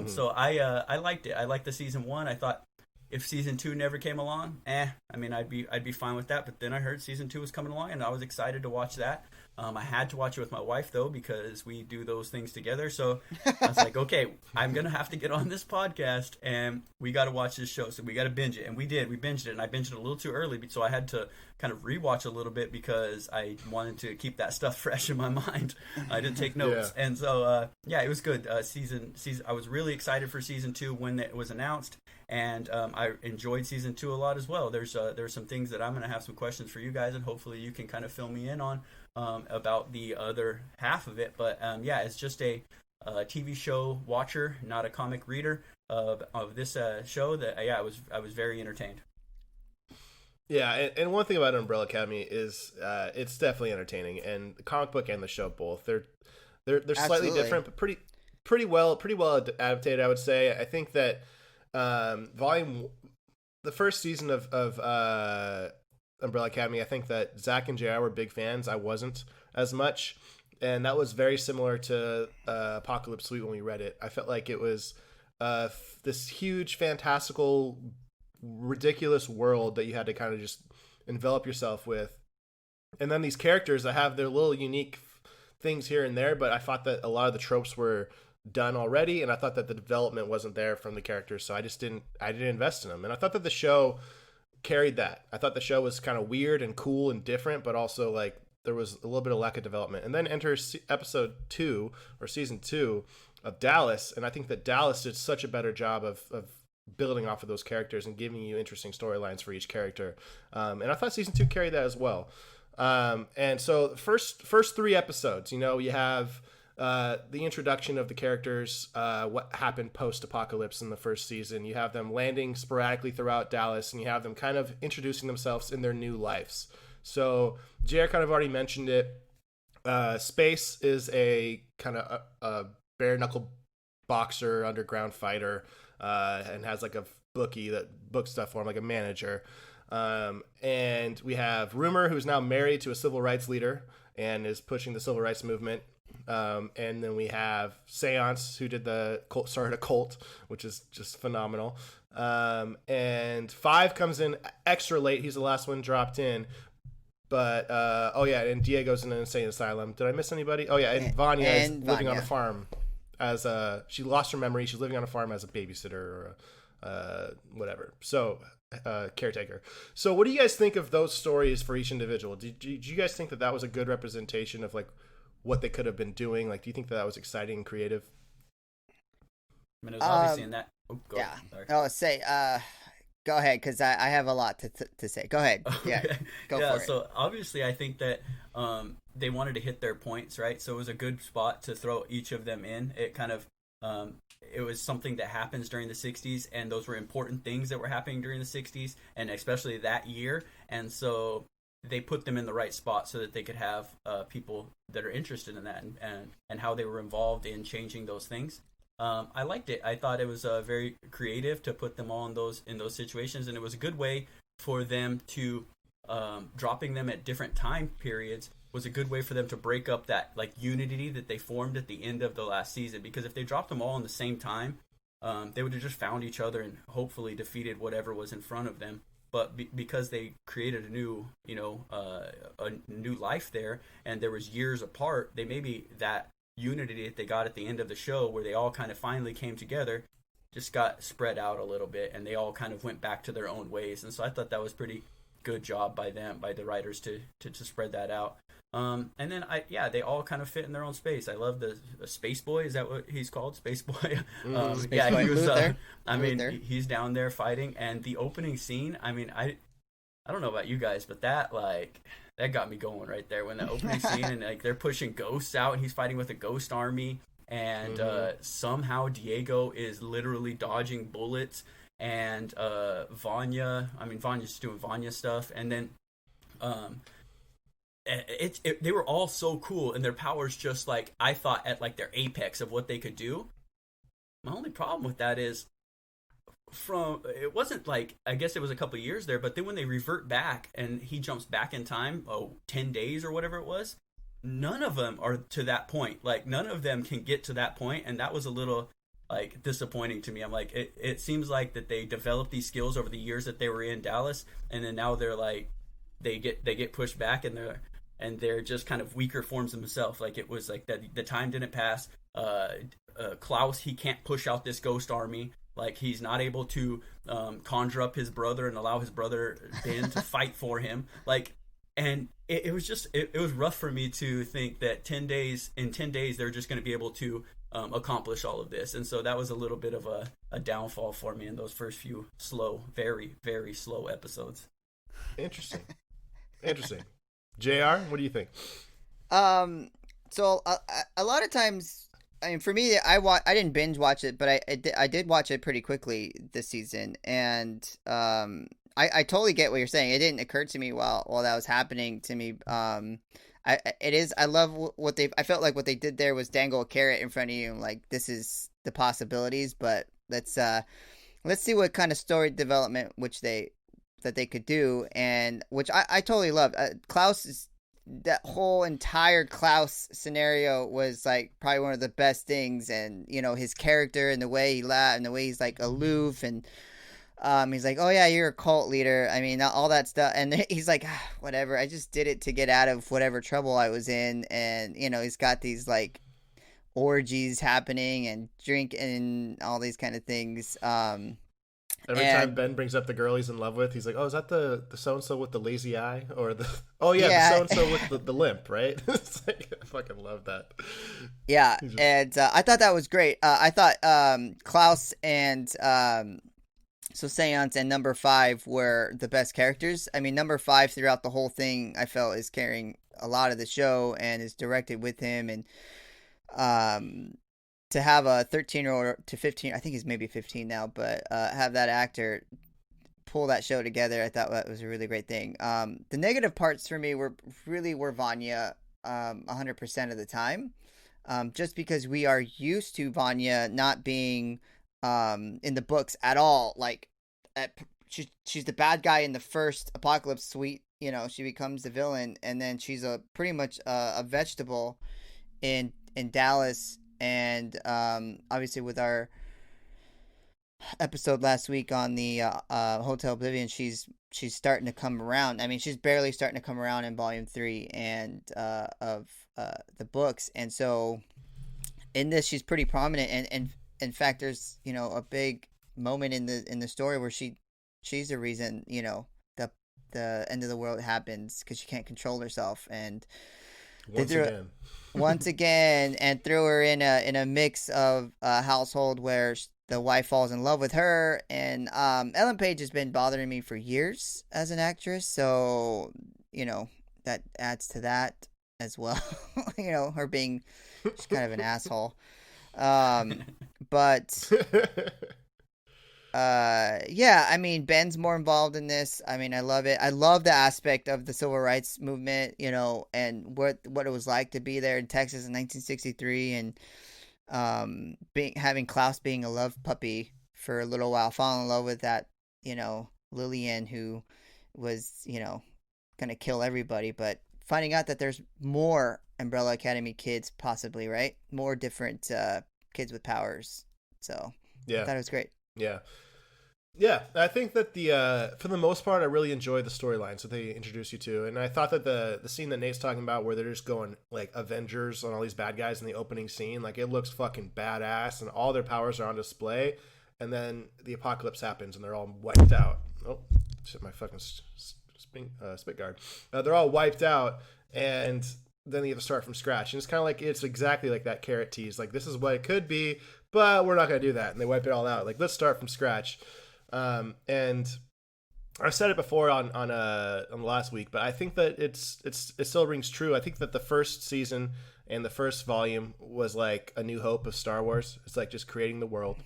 So I liked it. I liked the season 1. I thought if season 2 never came along, I mean, I'd be fine with that. But then I heard season 2 was coming along, and I was excited to watch that. I had to watch it with my wife though, because we do those things together. So I was like, okay, I'm gonna have to get on this podcast, and we got to watch this show. So we got to binge it, and we did. We binged it, and I binged it a little too early, so I had to kind of rewatch a little bit because I wanted to keep that stuff fresh in my mind. I didn't take notes, and so it was good. Season. I was really excited for season 2 when it was announced. And I enjoyed season 2 a lot as well. There's some things that I'm going to have some questions for you guys, and hopefully you can kind of fill me in on about the other half of it. But it's just a TV show watcher, not a comic reader of this show. That I was very entertained. Yeah, and one thing about Umbrella Academy is it's definitely entertaining, and the comic book and the show both they're slightly different, but pretty well adapted, I would say. I think that. The first season of Umbrella Academy, I think that Zach and JR were big fans. I wasn't as much, and that was very similar to Apocalypse Suite when we read it. I felt like it was this huge, fantastical, ridiculous world that you had to kind of just envelop yourself with, and then these characters that have their little unique things here and there, but I thought that a lot of the tropes were done already, and I thought that the development wasn't there from the characters, so I didn't invest in them. And I thought that the show carried that. I thought the show was kind of weird and cool and different, but also like there was a little bit of lack of development. And then enters episode 2 or season 2 of Dallas, and I think that Dallas did such a better job of building off of those characters and giving you interesting storylines for each character. And I thought season 2 carried that as well. And so the first 3 episodes, you have the introduction of the characters, what happened post-apocalypse in the first season. You have them landing sporadically throughout Dallas, and you have them kind of introducing themselves in their new lives. So JR kind of already mentioned it. Space is a kind of a bare-knuckle boxer, underground fighter, and has like a bookie that books stuff for him, like a manager. And we have Rumor, who's now married to a civil rights leader and is pushing the civil rights movement. And then we have Seance, who started a cult, which is just phenomenal. And 5 comes in extra late. He's the last one dropped in. But, and Diego's in an insane asylum. Did I miss anybody? Oh, yeah, and Vanya is living on a farm. She lost her memory. She's living on a farm as a babysitter or whatever. So, caretaker. So what do you guys think of those stories for each individual? Did you guys think that was a good representation of, like, what they could have been doing? Like, do you think that was exciting and creative? I mean, it was obviously in that. Oh, go yeah. Sorry. Go ahead, because I have a lot to say. Go ahead. Yeah, go for it. So obviously, I think that they wanted to hit their points, right? So it was a good spot to throw each of them in. It kind of it was something that happens during the 60s, and those were important things that were happening during the 60s, and especially that year. And so they put them in the right spot so that they could have people that are interested in that and how they were involved in changing those things. I liked it. I thought it was very creative to put them all in those situations, and it was a good way for them to dropping them at different time periods was a good way for them to break up that like unity that they formed at the end of the last season. Because if they dropped them all in the same time, they would have just found each other and hopefully defeated whatever was in front of them. But because they created a new life there, and there was years apart, they maybe that unity that they got at the end of the show where they all kind of finally came together just got spread out a little bit, and they all kind of went back to their own ways. And so I thought that was pretty good job by the writers to spread that out. And then they all kind of fit in their own space. I love the Space Boy. Is that what he's called? Space Boy. He was. He's down there fighting, and the opening scene. I mean, I don't know about you guys, but that got me going right there when the opening scene and like they're pushing ghosts out, and he's fighting with a ghost army, and somehow Diego is literally dodging bullets, and Vanya's just doing Vanya stuff, and then they were all so cool, and their powers just like I thought at like their apex of what they could do. My only problem with that is it wasn't like, I guess it was a couple of years there, but then when they revert back and he jumps back in time 10 days or whatever it was, none of them are to that point. Like none of them can get to that point, and that was a little like disappointing to me. I'm like, it seems like that they developed these skills over the years that they were in Dallas, and then now they're like they get pushed back, and they're just kind of weaker forms themselves. Like it was like that the time didn't pass. Klaus, he can't push out this ghost army. Like he's not able to conjure up his brother and allow his brother Ben to fight for him. Like, and it was just it was rough for me to think that 10 days they're just going to be able to accomplish all of this. And so that was a little bit of a downfall for me in those first few very, very slow episodes. Interesting. JR, what do you think? So a lot of times, I mean, for me, I didn't binge watch it, but I did watch it pretty quickly this season, and I totally get what you're saying. It didn't occur to me while that was happening to me. I love what I felt like what they did there was dangle a carrot in front of you, like this is the possibilities, but let's see what kind of story development that they could do, and which I totally loved. That whole entire Klaus scenario was like probably one of the best things, and his character and the way he laughed and the way he's like aloof, and he's like, oh yeah, you're a cult leader. I mean, all that stuff, and he's like, whatever, I just did it to get out of whatever trouble I was in, and he's got these like orgies happening and drink and all these kind of things. Every time Ben brings up the girl he's in love with, he's like, "Oh, is that the so-and-so with the lazy eye?" Or the the so-and-so with the limp, right? It's like, I fucking love that. Yeah, and I thought that was great. I thought Klaus and so Seance and Number 5 were the best characters. I mean, Number 5 throughout the whole thing, I felt, is carrying a lot of the show and is directed with him, and to have a 13-year-old to 15, I think he's maybe 15 now, but have that actor pull that show together, I thought that was a really great thing. The negative parts for me were Vanya 100% of the time, just because we are used to Vanya not being in the books at all. Like, she's the bad guy in the first Apocalypse Suite. She becomes the villain, and then she's pretty much a vegetable in Dallas. And obviously with our episode last week on the Hotel Oblivion, she's starting to come around. I mean, she's barely starting to come around in Volume 3 and of the books. And so in this, she's pretty prominent. And in fact, there's a big moment in the story where she's the reason the end of the world happens, because she can't control herself. And once again, and threw her in a mix of a household where the wife falls in love with her. And Ellen Page has been bothering me for years as an actress, so that adds to that as well. Her being, she's kind of an asshole. But yeah, I mean, Ben's more involved in this. I mean, I love it. I love the aspect of the civil rights movement, and what it was like to be there in Texas in 1963, and having Klaus being a love puppy for a little while, falling in love with that, Lillian, who was, gonna kill everybody, but finding out that there's more Umbrella Academy kids, possibly, right? More different kids with powers. So yeah, I thought it was great. Yeah, I think that for the most part, I really enjoyed the storylines that they introduced you to, and I thought that the scene that Nate's talking about, where they're just going like Avengers on all these bad guys in the opening scene, like it looks fucking badass, and all their powers are on display, and then the apocalypse happens, and they're all wiped out. Oh, shit, my fucking spit guard. They're all wiped out, and then you have to start from scratch, and it's kind of like, it's exactly like that carrot tease, like this is what it could be, but we're not going to do that. And they wipe it all out. Like, let's start from scratch. And I've said it before on the last week, but I think that it still rings true. I think that the first season and the first volume was like a new hope of Star Wars. It's like just creating the world,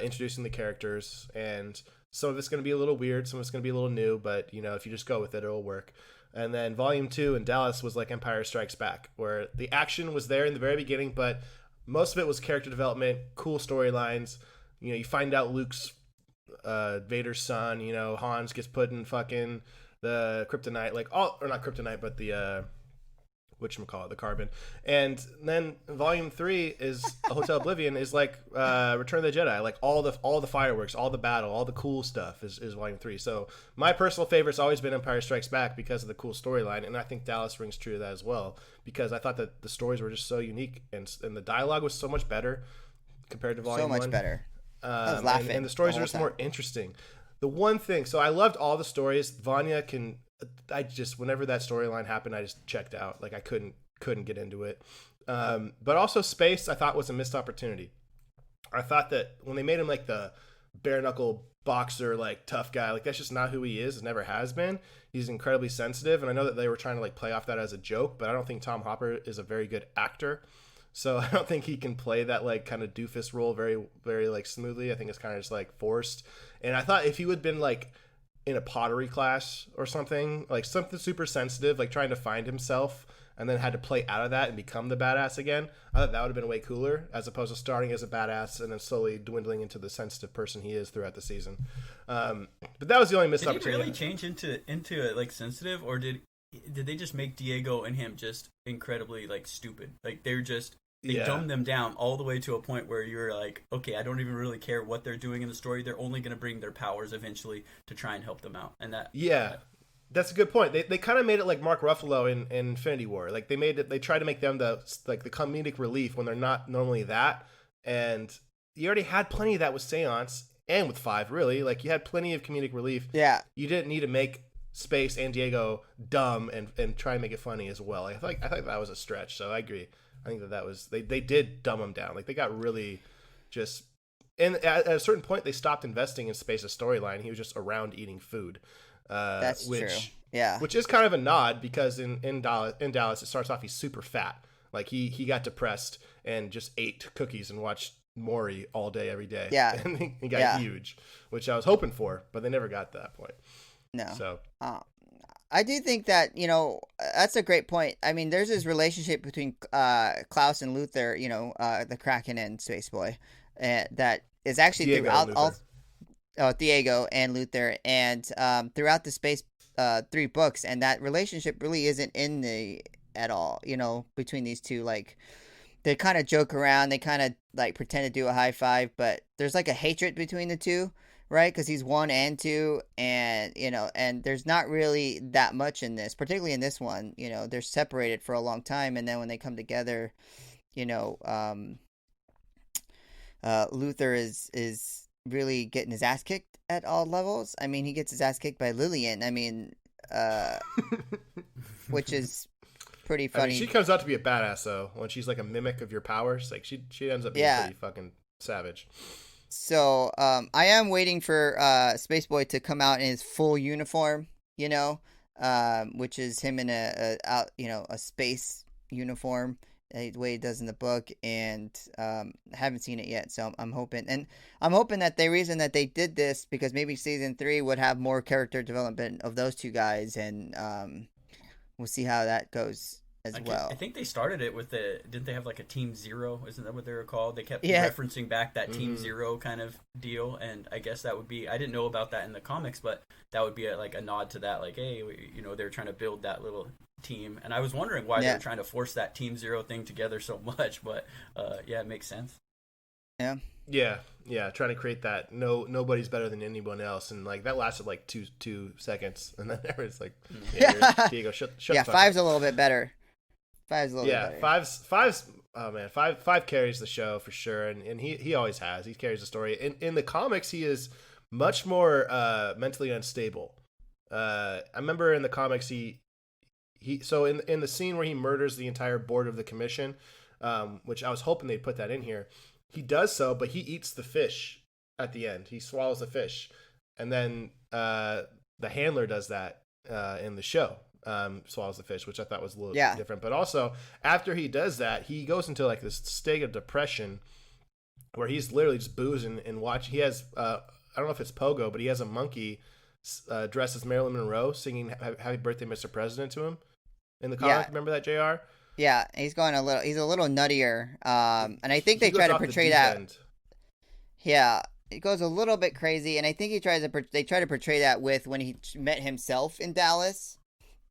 introducing the characters, and some of it's going to be a little weird, some of it's going to be a little new, but if you just go with it, it'll work. And then volume 2 in Dallas was like Empire Strikes Back, where the action was there in the very beginning, but most of it was character development, cool storylines. You find out Luke's Vader's son. Hans gets put in fucking the kryptonite, like all, or not kryptonite, but the whatchamacallit, the carbon. And then volume 3 is Hotel Oblivion is like Return of the Jedi, like all the fireworks, all the battle, all the cool stuff is volume 3. So my personal favorite's always been Empire Strikes Back because of the cool storyline, and I think Dallas rings true to that as well, because I thought that the stories were just so unique, and the dialogue was so much better compared to volume 1. So much better. I was laughing. And the stories are just more interesting. The one thing, so I loved all the stories. Vanya whenever that storyline happened, I just checked out. Like I couldn't get into it. But also Space, I thought was a missed opportunity. I thought that when they made him like the bare knuckle boxer, like tough guy, like that's just not who he is. It never has been. He's incredibly sensitive, and I know that they were trying to like play off that as a joke, but I don't think Tom Hopper is a very good actor. So I don't think he can play that like kind of doofus role very, very like smoothly. I think it's kind of just like forced. And I thought if he would have been like in a pottery class or something, like something super sensitive, like trying to find himself and then had to play out of that and become the badass again, I thought that would have been way cooler, as opposed to starting as a badass and then slowly dwindling into the sensitive person he is throughout the season. But that was the only missed opportunity. Did he really change into like sensitive, or did they just make Diego and him just incredibly like stupid? Like they dumbed them down all the way to a point where you're like, okay, I don't even really care what they're doing in the story. They're only going to bring their powers eventually to try and help them out. And that's a good point. They kind of made it like Mark Ruffalo in Infinity War. Like they tried to make them the comedic relief when they're not normally that. And you already had plenty of that with Seance and with 5, really. Like you had plenty of comedic relief. Yeah. You didn't need to make Space and Diego dumb and try and make it funny as well. I think that was a stretch. So I agree. I think that was they did dumb him down. Like they got really just, and at a certain point they stopped investing in Space's storyline. He was just around eating food. That's true. Yeah. Which is kind of a nod, because in Dallas it starts off he's super fat. Like he got depressed and just ate cookies and watched Maury all day every day. Yeah. And he got huge, which I was hoping for, but they never got to that point. No. So I do think that, that's a great point. I mean, there's this relationship between Klaus and Luther, the Kraken and Space Boy, that is actually Diego throughout Diego and Luther, and throughout the Space 3 books, and that relationship really isn't at all, between these two. Like, they kind of joke around, they kind of like pretend to do a high five, but there's like a hatred between the two. Right, because he's 1 and 2, and and there's not really that much in this, particularly in this one. They're separated for a long time, and then when they come together, Luther is really getting his ass kicked at all levels. I mean, he gets his ass kicked by Lillian. I mean, which is pretty funny. I mean, she comes out to be a badass though when she's like a mimic of your powers. Like she ends up being pretty fucking savage. So I am waiting for Space Boy to come out in his full uniform, which is him in a space uniform, the way he does in the book, and I haven't seen it yet. So I'm hoping that the reason that they did this, because maybe season 3 would have more character development of those two guys, and we'll see how that goes. I think they started it with didn't they have like a Team Zero? Isn't that what they were called? They kept referencing back that Team Zero kind of deal, and I guess that would be, I didn't know about that in the comics, but that would be a nod to that, like, hey, they're trying to build that little team, and I was wondering why they were trying to force that Team Zero thing together so much, but it makes sense. Yeah, trying to create that nobody's better than anyone else, and like that lasted like two seconds, and then it's like, Diego, shut the fuck 5's up. a little bit better. 5's a little bit better. Five's oh man, five carries the show for sure, and he always has. He carries the story. In the comics, he is much more mentally unstable. I remember in the comics so in the scene where he murders the entire board of the commission, which I was hoping they'd put that in here. He does so, but he eats the fish at the end. He swallows the fish, and then the handler does that in the show. Swallows the fish, which I thought was a little different. But also, after he does that, he goes into like this state of depression where he's literally just boozing and watching. He has, I don't know if it's Pogo, but he has a monkey dressed as Marilyn Monroe singing "Happy Birthday, Mr. President" to him in the comic. Remember that, JR? Yeah, he's a little nuttier. And I think they try to portray that. Yeah, it goes a little bit crazy, and I think they try to portray that with when he met himself in Dallas.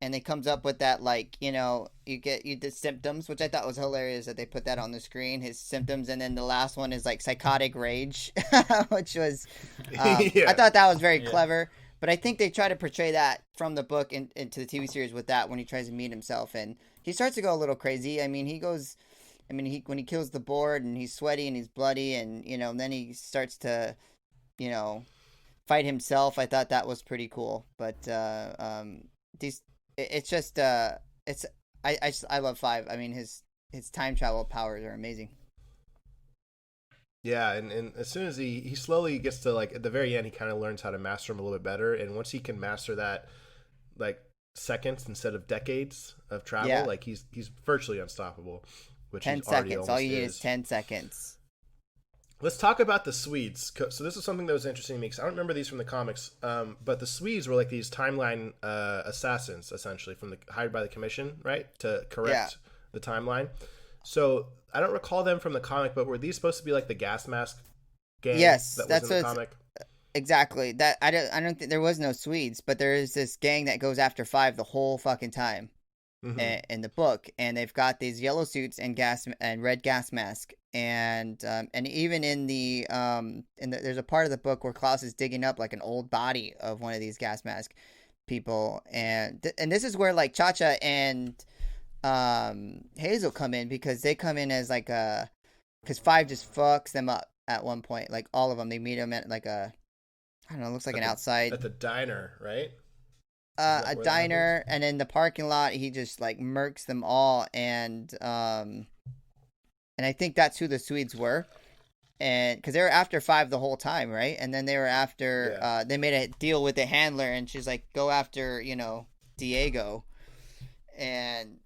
and it comes up with that, like, you get the symptoms, which I thought was hilarious that they put that on the screen, his symptoms, and then the last one is like psychotic rage, which was I thought that was very clever. But I think they try to portray that from the book into the TV series with that when he tries to meet himself, and he starts to go a little crazy. I mean, when he kills the board and he's sweaty and he's bloody, and then he starts to fight himself. I thought that was pretty cool. But I love 5. I mean, his time travel powers are amazing. Yeah, and as soon as he slowly gets to, like, at the very end, he kind of learns how to master them a little bit better. And once he can master that, like, seconds instead of decades of travel, like, he's virtually unstoppable. Which 10 seconds. All you need is 10 seconds. Let's talk about the Swedes. So this is something that was interesting to me, because I don't remember these from the comics, but the Swedes were like these timeline assassins, essentially, hired by the Commission, right, to correct the timeline. So I don't recall them from the comic, but were these supposed to be like the gas mask gang? Yes, that's in the comic. Exactly. That I don't think there was no Swedes, but there is this gang that goes after 5 the whole fucking time in the book, and they've got these yellow suits and red gas mask, and even in there's a part of the book where Klaus is digging up like an old body of one of these gas mask people, and this is where like Cha-Cha and Hazel come in, because they come in as like because 5 just fucks them up at one point, like all of them. They meet him at like I don't know, it looks like an outside, at the diner, right? A diner, and in the parking lot he just like murks them all, and I think that's who the Swedes were, and because they were after 5 the whole time, right? And then they were after they made a deal with the handler, and she's like, go after Diego, and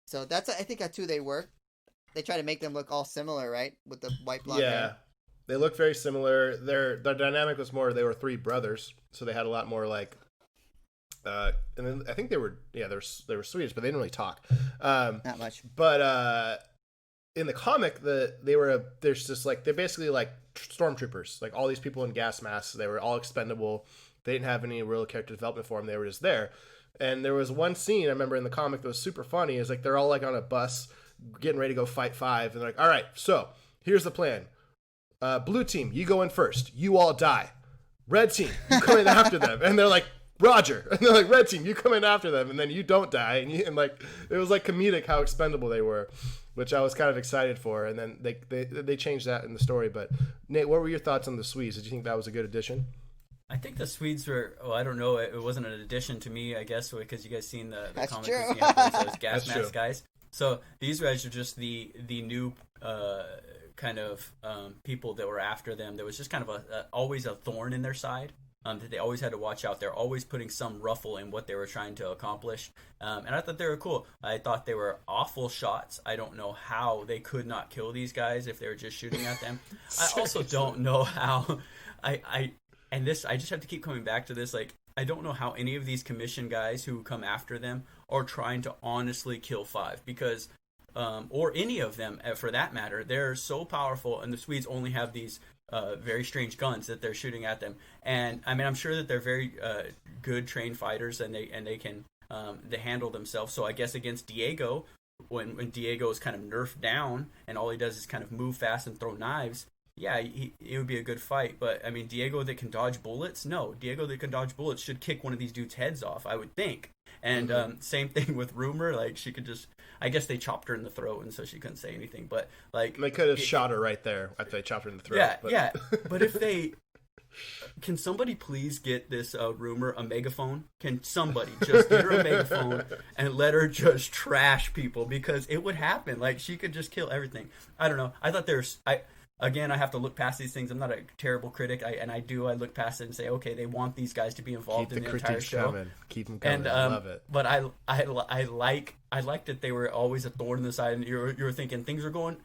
so I think that's who they were. They try to make them look all similar, right, with the white blonde hair. They look very similar. Their dynamic was more, they were 3 brothers, so they had a lot more like and then I think they were Swedish, but they didn't really talk. Not much. But in the comic, they're basically like stormtroopers, like all these people in gas masks. They were all expendable. They didn't have any real character development for them. They were just there. And there was one scene I remember in the comic that was super funny. Is like they're all like on a bus getting ready to go fight 5, and they're like, all right, so here's the plan. Blue team, you go in first. You all die. Red team, you come in after them. And they're like, Roger. And they're like, red team, you come in after them, and then you don't die. And like, it was like comedic how expendable they were, which I was kind of excited for. And then they changed that in the story. But Nate, what were your thoughts on the Swedes? Did you think that was a good addition? I think the Swedes were, I don't know, it wasn't an addition to me, I guess, because you guys seen the comic with those gas mask guys. So these guys are just the new kind of people that were after them. There was just kind of always a thorn in their side that they always had to watch out. They're always putting some ruffle in what they were trying to accomplish. And I thought they were cool. I thought they were awful shots. I don't know how they could not kill these guys if they were just shooting at them. I also don't know how I just have to keep coming back to this. Like, I don't know how any of these commission guys who come after them are trying to honestly kill 5, because or any of them for that matter, they're so powerful, and the Swedes only have these very strange guns that they're shooting at them. And I mean, I'm sure that they're very good trained fighters, and they can they handle themselves. So I guess against Diego, when Diego is kind of nerfed down and all he does is kind of move fast and throw knives, it would be a good fight. But I mean, Diego that can dodge bullets? No, Diego that can dodge bullets should kick one of these dudes' heads off, I would think. And same thing with Rumor. Like, she could just, I guess they chopped her in the throat, and so she couldn't say anything. But like, they could have shot her right there after they chopped her in the throat. Yeah. But if they, can somebody please get this Rumor a megaphone? Can somebody just get her a megaphone and let her just trash people? Because it would happen. Like, she could just kill everything. I don't know. I thought Again, I have to look past these things. I'm not a terrible critic, I look past it and say, okay, they want these guys to be involved in the entire show. Keep them coming. I love it. But I like that they were always a thorn in the side, and you're thinking things are going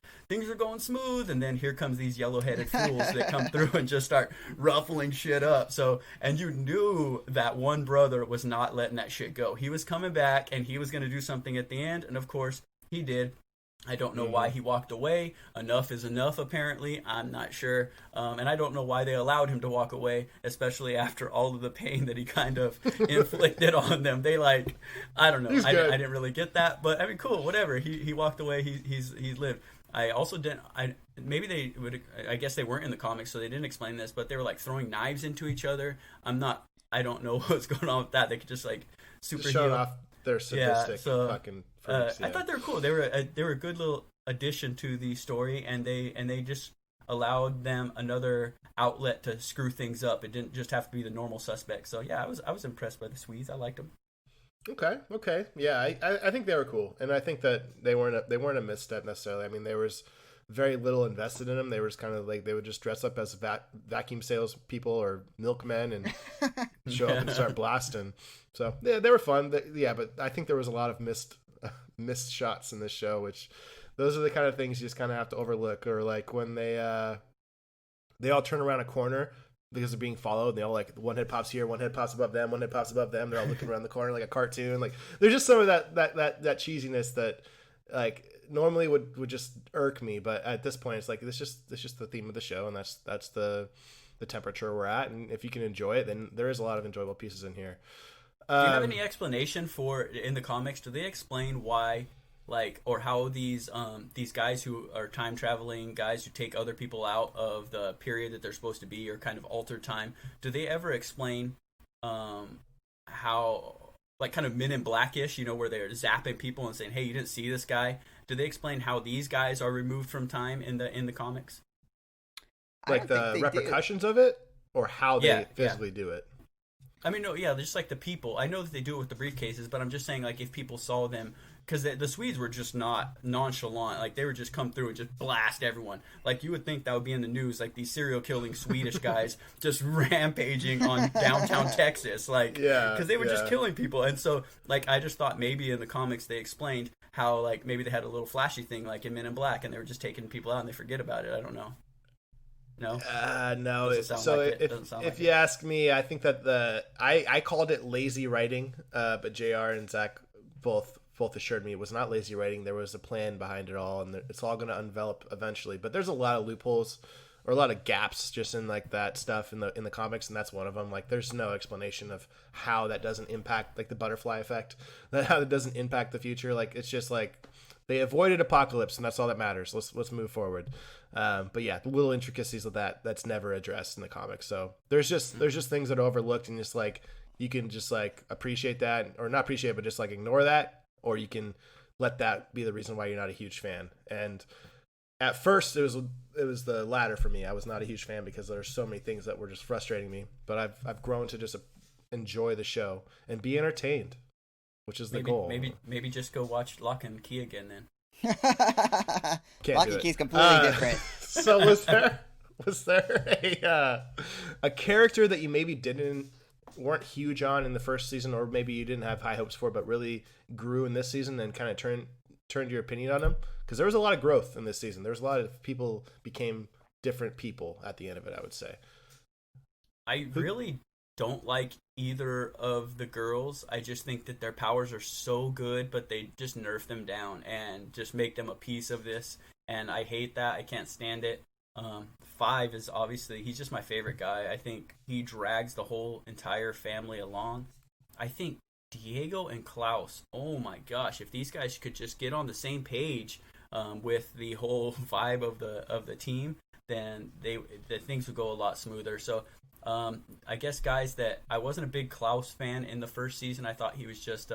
smooth, and then here comes these yellow-headed fools that come through and just start ruffling shit up. So, and you knew that one brother was not letting that shit go. He was coming back, and he was going to do something at the end, and of course he did. I don't know why he walked away. Enough is enough, apparently. I'm not sure. And I don't know why they allowed him to walk away, especially after all of the pain that he kind of inflicted on them. They I don't know. I didn't really get that. But, I mean, cool, whatever. He walked away. He's lived. I also didn't. Maybe they would. I guess they weren't in the comics, so they didn't explain this. But they were throwing knives into each other. I don't know what's going on with that. They could just super showing off their sadistic fucking freaks. I thought they were cool. They were a good little addition to the story, and they just allowed them another outlet to screw things up. It didn't just have to be the normal suspects. So yeah, I was impressed by the Swedes. I liked them. Okay, yeah, I think they were cool, and I think that they weren't a misstep necessarily. I mean, there was very little invested in them. They were just kind of they would just dress up as vacuum sales people or milkmen and show up and start blasting. So yeah, they were fun. But I think there was a lot of missed shots in this show, which those are the kind of things you just kind of have to overlook. Or when they all turn around a corner because they're being followed, and they all one head pops here, one head pops above them, one head pops above them. They're all looking around the corner like a cartoon. There's just some of that cheesiness that normally would just irk me, but at this point it's just the theme of the show, and that's the temperature we're at. And if you can enjoy it, then there is a lot of enjoyable pieces in here. Do you have any explanation for in the comics? Do they explain why, or how these guys who are time traveling guys who take other people out of the period that they're supposed to be, or kind of altered time? Do they ever explain how, kind of Men in Blackish, where they're zapping people and saying, "Hey, you didn't see this guy"? Do they explain how these guys are removed from time in the comics? The repercussions of it, or how they physically do it? I mean, no, yeah, just the people. I know that they do it with the briefcases, but I'm just saying, if people saw them, because the Swedes were just not nonchalant. They would just come through and just blast everyone. You would think that would be in the news, these serial killing Swedish guys just rampaging on downtown Texas, because they were just killing people. And so, I just thought maybe in the comics they explained how, maybe they had a little flashy thing, in Men in Black, and they were just taking people out and they forget about it. I don't know. No. No. So if you ask me, I think that I called it lazy writing, but JR and Zach both assured me it was not lazy writing. There was a plan behind it all, and it's all going to envelop eventually. But there's a lot of loopholes or a lot of gaps just in that stuff in the comics, and that's one of them. There's no explanation of how that doesn't impact the butterfly effect, how that doesn't impact the future. It's just they avoided apocalypse, and that's all that matters. Let's move forward. But yeah, the little intricacies of that's never addressed in the comics. So there's just things that are overlooked, and just you can just appreciate that, or not appreciate it, but just ignore that, or you can let that be the reason why you're not a huge fan. And at first it was the latter for me. I was not a huge fan because there's so many things that were just frustrating me, but I've grown to just enjoy the show and be entertained, which is the goal. Maybe just go watch Lock and Key again then. Lock and Key is completely different. So was there a character that you maybe weren't huge on in the first season, or maybe you didn't have high hopes for, but really grew in this season and kind of turned your opinion on him? Because there was a lot of growth in this season. There was a lot of people became different people at the end of it, I would say. I really don't like either of the girls. I just think that their powers are so good, but they just nerf them down and just make them a piece of this, and I hate that. I can't stand it. 5 is obviously, he's just my favorite guy. I think he drags the whole entire family along. I think Diego and Klaus, oh my gosh, if these guys could just get on the same page with the whole vibe of the team, then the things would go a lot smoother. So I guess, guys, that I wasn't a big Klaus fan in the first season. I thought he was just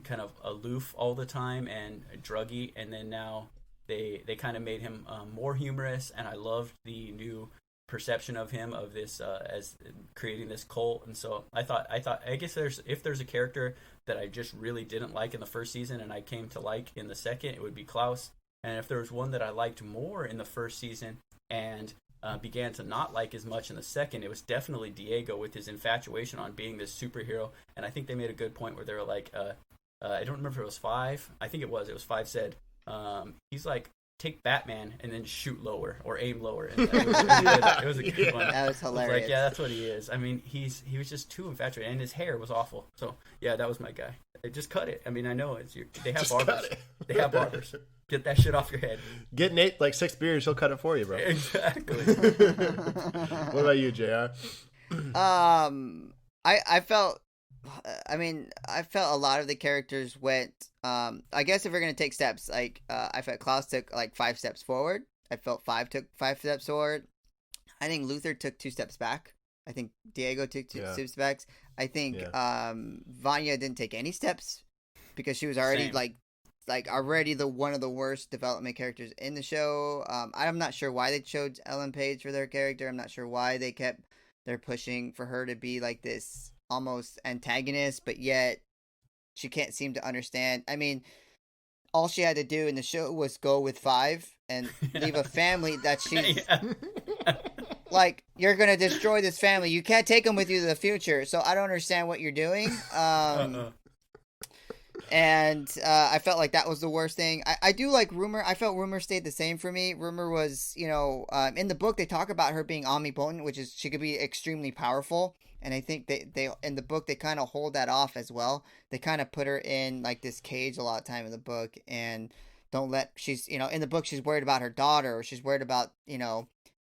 kind of aloof all the time and druggy, and then now they kind of made him more humorous, and I loved the new perception of him, of this as creating this cult. And so I guess if there's a character that I just really didn't like in the first season and I came to like in the second, it would be Klaus. And if there was one that I liked more in the first season and began to not like as much in the second, it was definitely Diego, with his infatuation on being this superhero. And I think they made a good point where they were like, I don't remember if it was 5. I think it was 5 said, he's like, take Batman and then shoot lower or aim lower. And it was a good one. That was hilarious. Yeah, that's what he is. I mean, he was just too infatuated, and his hair was awful. So yeah, that was my guy. Just cut it. I mean, I know they have barbers. They have barbers. Get that shit off your head. Get Nate like 6 beers, he'll cut it for you, bro. Exactly. What about you, JR? I felt. I mean, I felt a lot of the characters went. I guess if we're gonna take steps, like I felt Klaus took like 5 steps forward. I felt 5 took 5 steps forward. I think Luther took 2 steps back. I think Diego took 2 steps back. I think Vanya didn't take any steps because she was already like already one of the worst development characters in the show. I'm not sure why they chose Ellen Page for their character. I'm not sure why they're pushing for her to be like this almost antagonist, but yet she can't seem to understand. I mean, all she had to do in the show was go with 5 and leave a family that she's like, you're gonna destroy this family. You can't take them with you to the future. So I don't understand what you're doing. And I felt like that was the worst thing. I do like Rumor. I felt Rumor stayed the same for me. Rumor was, in the book they talk about her being omnipotent, which is she could be extremely powerful. And I think they in the book they kind of hold that off as well. They kind of put her in like this cage a lot of time in the book and don't let she's in the book she's worried about her daughter, or she's worried about she's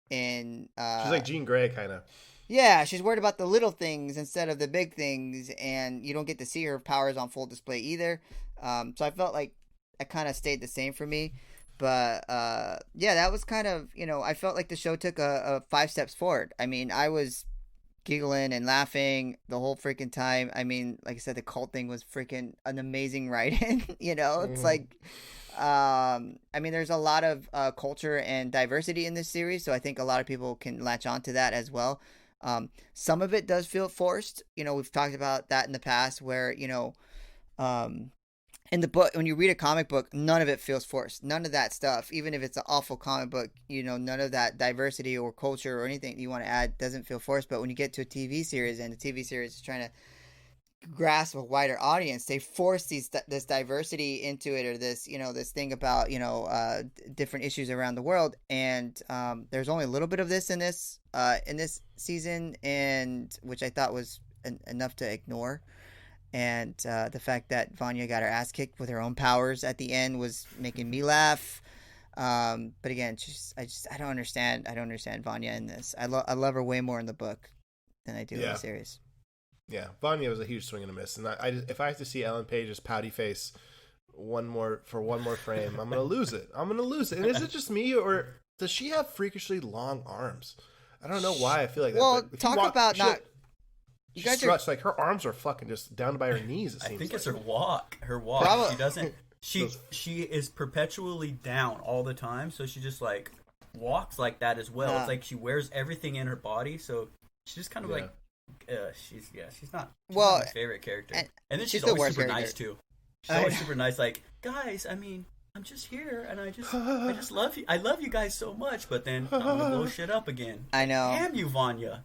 like Jean Grey kind of. Yeah, she's worried about the little things instead of the big things, and you don't get to see her powers on full display either. So I felt like it kind of stayed the same for me. But that was kind of, I felt like the show took a 5 steps forward. I mean, I was giggling and laughing the whole freaking time. I mean, like I said, the cult thing was freaking an amazing write-in. It's like, I mean, there's a lot of culture and diversity in this series, so I think a lot of people can latch on to that as well. Some of it does feel forced. We've talked about that in the past where, in the book, when you read a comic book, none of it feels forced. None of that stuff, even if it's an awful comic book, none of that diversity or culture or anything you want to add doesn't feel forced. But when you get to a TV series and the TV series is trying to grasp a wider audience, they force this diversity into it, or this this thing about different issues around the world, and there's only a little bit of this in this season, and which I thought was enough to ignore. And the fact that Vanya got her ass kicked with her own powers at the end was making me laugh. But again, I don't understand Vanya in this. I love her way more in the book than I do in the series. Yeah, Vanya was a huge swing and a miss, and if I have to see Ellen Page's pouty face one more frame, I'm gonna lose it. And is it just me, or does she have freakishly long arms? I don't know why I feel like that. Well, talk about not. You guys struts like her arms are fucking just down by her knees. It seems. I think it's like. her walk. She doesn't. She is perpetually down all the time, so she just like walks like that as well. It's like she wears everything in her body, so she's just kind of like. She's not my favorite character, and then she's always super nice too. She's always super nice. Like, guys, I mean, I'm just here, and I just love you. I love you guys so much, but then I'm gonna blow shit up again. I know. Damn you, Vanya.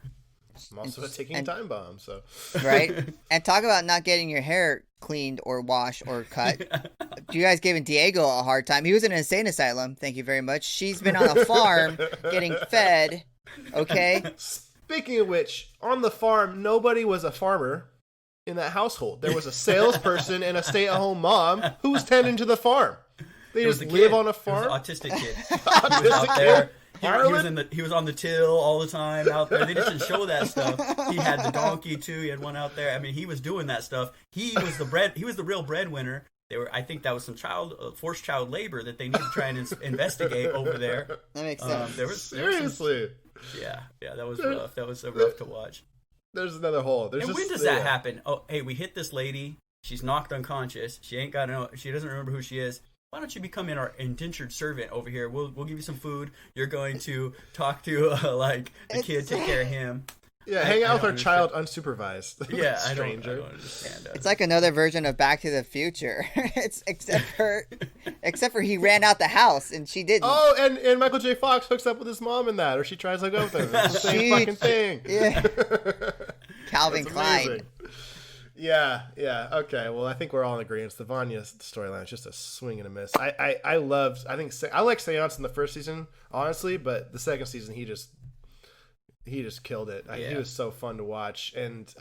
I'm also taking a time bomb, so right. And talk about not getting your hair cleaned or washed or cut. You guys giving Diego a hard time. He was in an insane asylum. Thank you very much. She's been on a farm getting fed. Okay. Speaking of which, on the farm, nobody was a farmer in that household. There was a salesperson and a stay-at-home mom who was tending to the farm. They just live on a farm. It was an autistic kid. He was out there. He was on the till all the time out there. They didn't show that stuff. He had the donkey too. He had one out there. I mean, he was doing that stuff. He was the real breadwinner. I think that was some forced child labor that they need to try and investigate over there. That makes sense. Seriously. Yeah, that was rough. That was rough to watch. There's another hole. When does that happen? Oh, hey, we hit this lady. She's knocked unconscious. She doesn't remember who she is. Why don't you become our indentured servant over here? We'll give you some food. You're going to talk to the kid, take care of him. Yeah, hang out with our child unsupervised. Yeah, stranger. I don't understand that. It's like another version of Back to the Future. It's except for he ran out the house and she didn't. Oh, and Michael J. Fox hooks up with his mom in that, or she tries to go with him. It's the same fucking thing. Yeah. Calvin Klein. Yeah. Okay. Well, I think we're all in agreement. The Vanya storyline is just a swing and a miss. I like Seance in the first season, honestly, but the second season he just killed it. He was so fun to watch, and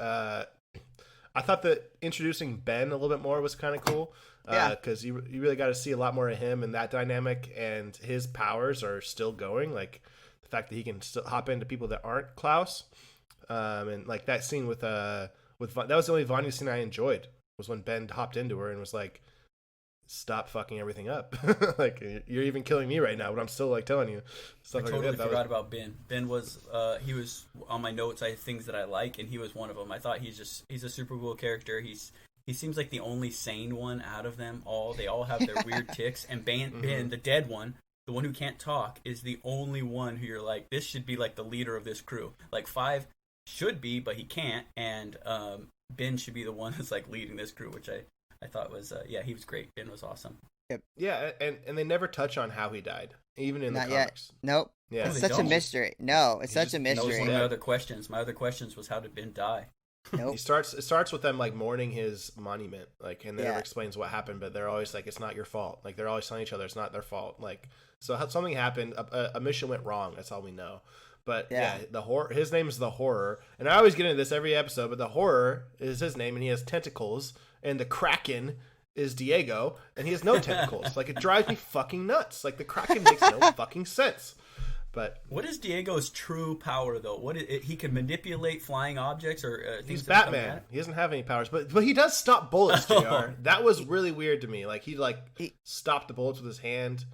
I thought that introducing Ben a little bit more was kind of cool. Because you really got to see a lot more of him and that dynamic, and his powers are still going. Like the fact that he can still hop into people that aren't Klaus, and like that scene with that was the only Vanya scene I enjoyed, was when Ben hopped into her and was like, "Stop fucking everything up! Like you're even killing me right now, but I'm still like telling you." I totally forgot about Ben. Ben was he was on my notes. I had things that I like, and he was one of them. I thought he's a super cool character. He seems like the only sane one out of them all. They all have their weird tics. And Ben, the dead one, the one who can't talk, is the only one who you're like, this should be like the leader of this crew. Like 5 should be, but he can't. And Ben should be the one that's like leading this crew, which I thought was, he was great. Ben was awesome. Yep. Yeah, and they never touch on how he died, even in Not the comics. Yet. Nope. Yeah. It's such a mystery. No, it's such a That was mystery. one of my other questions. My other questions was, how did Ben die? Nope. It starts with them like mourning his monument, like, and they never explains what happened, but they're always like, it's not your fault. Like they're always telling each other it's not their fault. Like, so something happened, a mission went wrong. That's all we know. But the horror. His name is the Horror, and I always get into this every episode. But the Horror is his name, and he has tentacles, and the Kraken is Diego, and he has no tentacles. Like, it drives me fucking nuts. Like, the Kraken makes no fucking sense. But what is Diego's true power, though? He can manipulate flying objects or things? He's that Batman. He doesn't have any powers, but he does stop bullets. Jr. That was really weird to me. Like he stopped the bullets with his hand.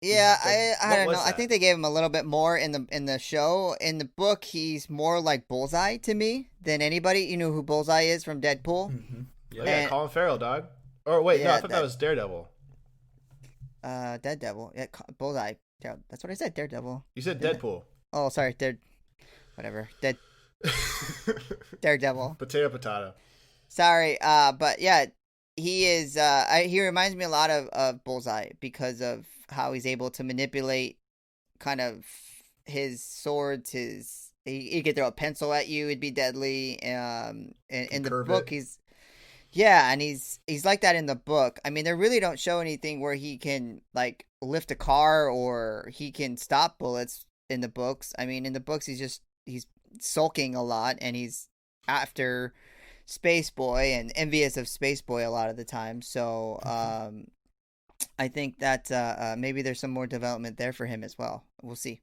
Yeah, Like, I don't know. that? I think they gave him a little bit more in the show. In the book, he's more like Bullseye to me than anybody. You know who Bullseye is from Deadpool? Mm-hmm. Yeah, Colin Farrell, dog. Or wait, no, I thought that was Daredevil. Daredevil. Yeah, Bullseye. That's what I said. Daredevil. You said Deadpool. Oh, sorry. Whatever. Daredevil. Potato. Sorry. But yeah, he is. He reminds me a lot of Bullseye because of how he's able to manipulate kind of his swords. He could throw a pencil at you; it'd be deadly. In the book, and he's like that in the book. I mean, they really don't show anything where he can like lift a car or he can stop bullets in the books. I mean, in the books, he's sulking a lot, and he's after Space Boy and envious of Space Boy a lot of the time. So I think that maybe there's some more development there for him as well. We'll see.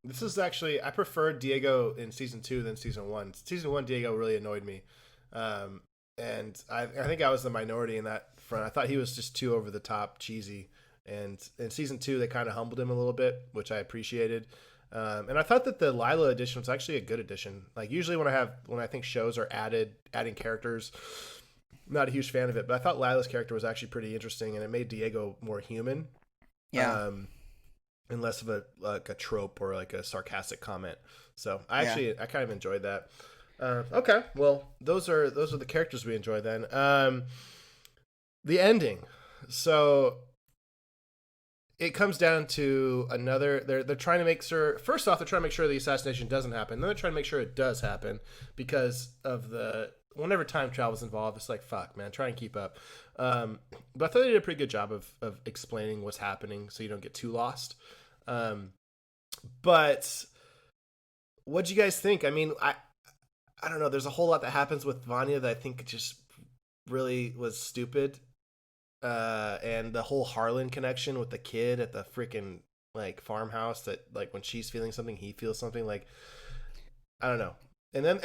This is actually, I preferred Diego in season 2 than season 1. Season 1, Diego really annoyed me. And I think I was the minority in that front. I thought he was just too over the top, cheesy. And in season 2, they kind of humbled him a little bit, which I appreciated. And I thought that the Lila edition was actually a good edition. Like usually when I think shows are adding characters, I'm not a huge fan of it, but I thought Lila's character was actually pretty interesting, and it made Diego more human. Yeah. And less of a trope or like a sarcastic comment. So I kind of enjoyed that. Okay, well those are the characters we enjoy then. The ending. So it comes down to another. They're trying to make sure. First off, they're trying to make sure the assassination doesn't happen. Then they're trying to make sure it does happen because of whenever time travel is involved, it's like fuck, man, try and keep up. But I thought they did a pretty good job of explaining what's happening so you don't get too lost. But what'd you guys think? I mean, I don't know. There's a whole lot that happens with Vanya that I think just really was stupid. And the whole Harlan connection with the kid at the freaking like farmhouse, that like when she's feeling something, he feels something, like I don't know. And then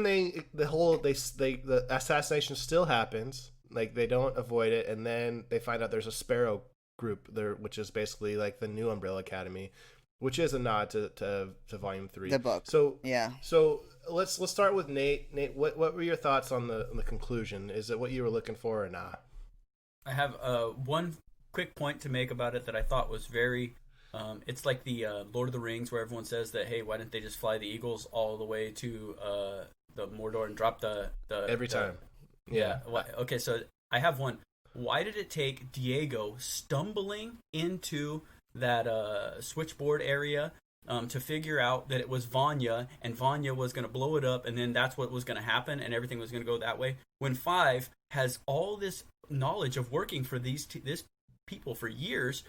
the assassination still happens. Like they don't avoid it, and then they find out there's a Sparrow group there, which is basically like the new Umbrella Academy, which is a nod to Volume 3, the book. So yeah. So let's start with Nate. Nate, what were your thoughts on the conclusion? Is it what you were looking for or not? I have one quick point to make about it that I thought was very. It's like the Lord of the Rings, where everyone says that, hey, why didn't they just fly the eagles all the way to the Mordor and drop the every time? Yeah. Okay, so I have one. Why did it take Diego stumbling into that switchboard area to figure out that it was Vanya, and Vanya was going to blow it up, and then that's what was going to happen, and everything was going to go that way? When 5 has all this knowledge of working for this people for years,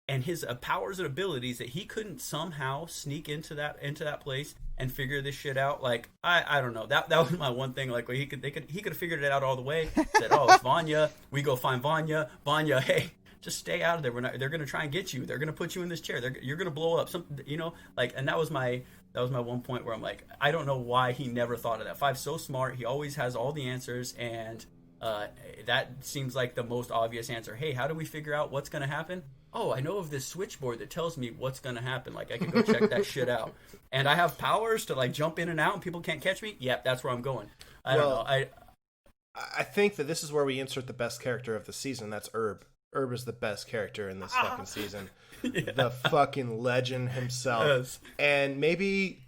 and his powers and abilities that he couldn't somehow sneak into that place and figure this shit out. Like I don't know, that was my one thing. Like he could have figured it out all the way. Said, oh, it's Vanya. We go find Vanya. Vanya, hey, just stay out of there. They're gonna try and get you. They're gonna put you in this chair. You're gonna blow up. Something, like. And that was my one point where I'm like, I don't know why he never thought of that. Five's so smart. He always has all the answers, and that seems like the most obvious answer. Hey, how do we figure out what's gonna happen? Oh, I know of this switchboard that tells me what's gonna happen. Like I can go check that shit out, and I have powers to like jump in and out, and people can't catch me. Yep, that's where I'm going. I don't know. I think that this is where we insert the best character of the season. That's Herb. Herb is the best character in this fucking season. Yeah. The fucking legend himself. Yes. And maybe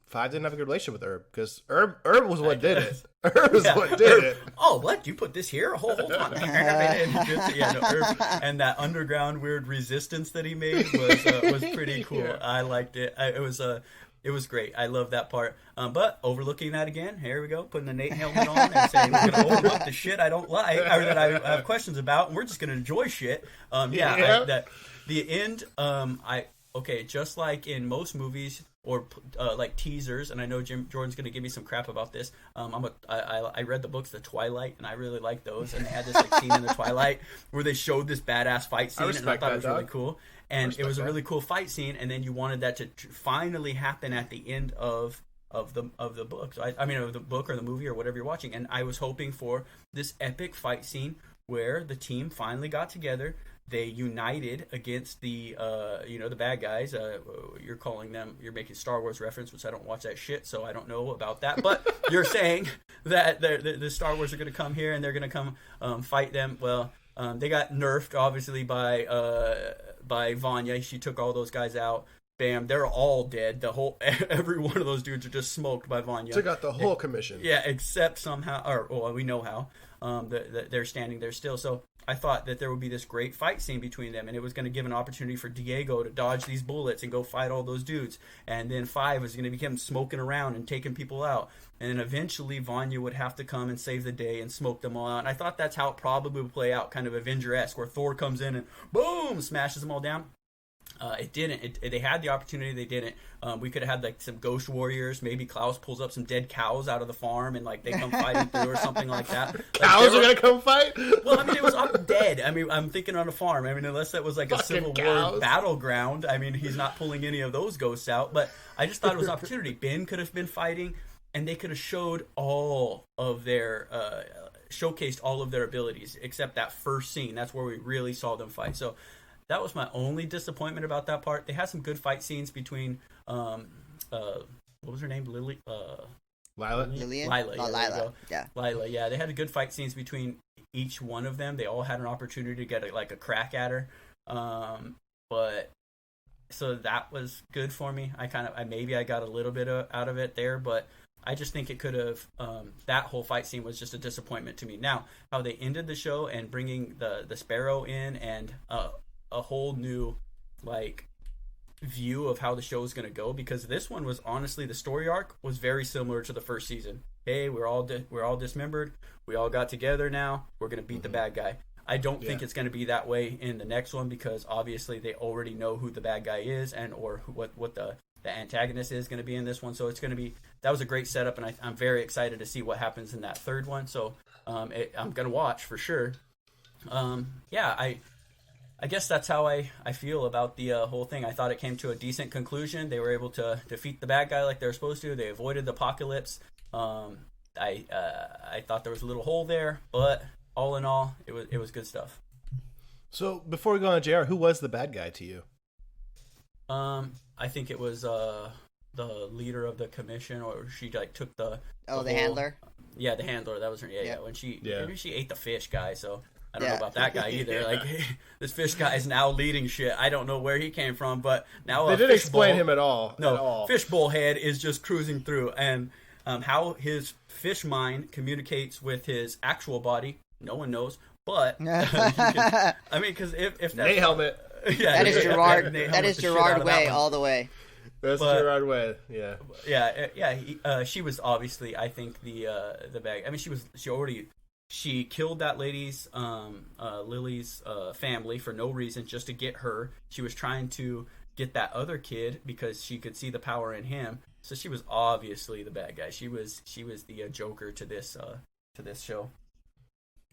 Five didn't have a good relationship with Herb because Herb was what did it. Herb was what did it. Oh, what? You put this here? Hold on. Herb, and that underground weird resistance that he made was pretty cool. Yeah. I liked it. It was great. I love that part. But overlooking that again, here we go, putting the Nate helmet on and saying we're going to overlook the shit I don't like, or that I have questions about, and we're just going to enjoy shit. The end, just like in most movies or like teasers, and I know Jordan's going to give me some crap about this. I read the books, The Twilight, and I really like those. And they had this like scene in The Twilight where they showed this badass fight scene, and I thought it was really cool. And it was a really cool fight scene, and then you wanted that to finally happen at the end of the book. So of the book or the movie or whatever you're watching. And I was hoping for this epic fight scene where the team finally got together. They united against the the bad guys. You're making Star Wars reference, which I don't watch that shit, so I don't know about that. But you're saying that the Star Wars are going to come here and they're going to come fight them. Well, they got nerfed obviously by Vanya. She took all those guys out. Bam, they're all dead. Every one of those dudes are just smoked by Vanya. Took out the whole commission. Yeah, except somehow, we know how. They're standing there still. So I thought that there would be this great fight scene between them, and it was going to give an opportunity for Diego to dodge these bullets and go fight all those dudes. And then Five was going to become smoking around and taking people out. And then eventually Vanya would have to come and save the day and smoke them all out. And I thought that's how it probably would play out, kind of Avenger-esque, where Thor comes in and boom, smashes them all down. It didn't. They had the opportunity. They didn't. We could have had like some ghost warriors. Maybe Klaus pulls up some dead cows out of the farm and like they come fighting through or something like that. Cows are gonna come fight? Well, it was dead. I'm thinking on a farm. Unless that was like a Civil War battleground. He's not pulling any of those ghosts out. But I just thought it was an opportunity. Ben could have been fighting, and they could have showed all of their showcased all of their abilities except that first scene. That's where we really saw them fight. So. That was my only disappointment about that part. They had some good fight scenes between, what was her name? Lila? Lillian? Lila. Oh, Lila. Yeah. Lila, yeah. They had good fight scenes between each one of them. They all had an opportunity to get a crack at her. But so that was good for me. I got a little bit out of it there, but I just think it could have, that whole fight scene was just a disappointment to me. Now, how they ended the show and bringing the Sparrow in and, a whole new view of how the show is going to go, because this one was honestly, the story arc was very similar to the first season. Hey, we're all dismembered. We all got together now. We're going to beat the bad guy. I don't think it's going to be that way in the next one, because obviously they already know who the bad guy is or what the antagonist is going to be in this one. So it's going to be, that was a great setup, and I'm very excited to see what happens in that third one. So I'm going to watch for sure. I guess that's how I feel about the whole thing. I thought it came to a decent conclusion. They were able to defeat the bad guy like they were supposed to. They avoided the apocalypse. I thought there was a little hole there, but all in all, it was good stuff. So before we go on, JR, who was the bad guy to you? I think it was the leader of the commission, or she took the the handler. Yeah, the handler. That was her. Yeah. When maybe she ate the fish guy. So. I don't know about that guy either. This fish guy is now leading shit. I don't know where he came from, but now they didn't explain him at all. No, Fishbowl Head is just cruising through, and how his fish mind communicates with his actual body, no one knows. But because if that's Nate helmet, that is Gerard. That is Gerard-Way all the way. That's Gerard-Way. Yeah. She was obviously, I think, the bag. She already she killed that lady's Lily's family for no reason, just to get her. She was trying to get that other kid because she could see the power in him. So she was obviously the bad guy. She was the Joker to this show.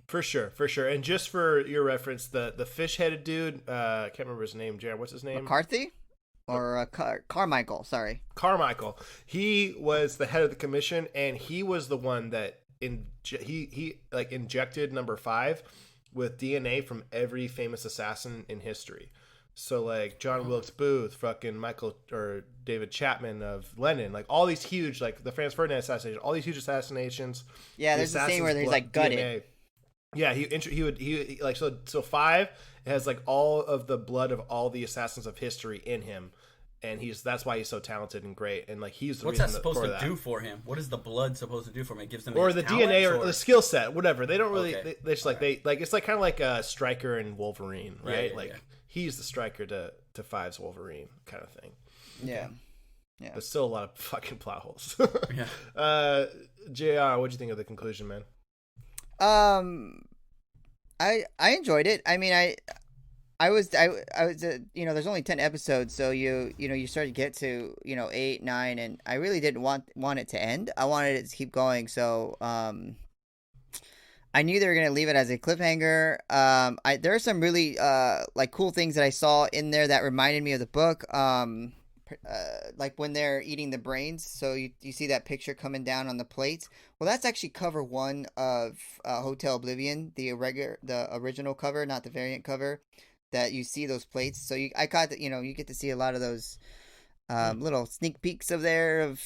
For sure. And just for your reference, the fish-headed dude, I can't remember his name, Jared. What's his name? McCarthy? Or Carmichael, sorry. Carmichael. He was the head of the commission, and he was the one that he injected number 5 with DNA from every famous assassin in history. So like John Wilkes Booth, fucking Michael or David Chapman of Lenin, like all these huge, like the Franz Ferdinand assassination, all these huge assassinations. Yeah, there's a scene where he's like gutted. DNA. Yeah, he would like so 5 has like all of the blood of all the assassins of history in him, and that's why he's so talented and great, and like he's the what's reason that supposed to do for him? What is the blood supposed to do for him? It gives them or the DNA or the skill set, whatever. They don't really okay. they just like right. they like it's like kind of like a Stryker and Wolverine, right? Yeah, like he's the Stryker to 5's Wolverine kind of thing. Yeah. There's still a lot of fucking plot holes. Yeah. JR, what'd you think of the conclusion, man? I enjoyed it. I mean, I was there's only 10 episodes, so you start to get to 8, 9, and I really didn't want it to end. I wanted it to keep going, so I knew they were gonna leave it as a cliffhanger. There are some really like cool things that I saw in there that reminded me of the book. Like when they're eating the brains, so you see that picture coming down on the plates. Well, that's actually cover 1 of Hotel Oblivion, the original cover, not the variant cover. That you see those plates, so I caught that you get to see a lot of those little sneak peeks of the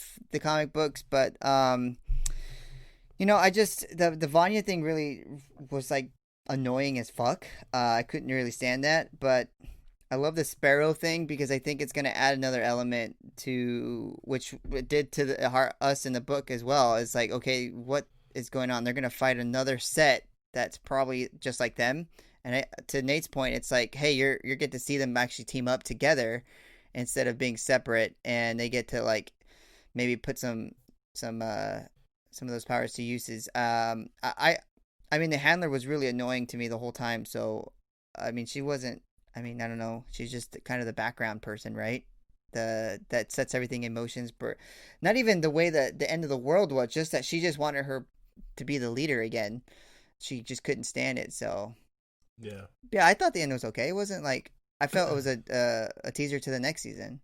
comic books, but I just the Vanya thing really was like annoying as fuck. I couldn't really stand that, but I love the Sparrow thing because I think it's going to add another element to which it did to us in the book as well. It's like, okay, what is going on? They're going to fight another set that's probably just like them. And to Nate's point, it's like, hey, you're get to see them actually team up together instead of being separate, and they get to like maybe put some of those powers to uses. I mean, the handler was really annoying to me the whole time. So, I mean, she wasn't. I mean, I don't know. She's just kind of the background person, right? That sets everything in motions. But not even the way that the end of the world was. Just that she just wanted her to be the leader again. She just couldn't stand it. So yeah, I thought the end was okay. It wasn't like I felt it was a teaser to the next season,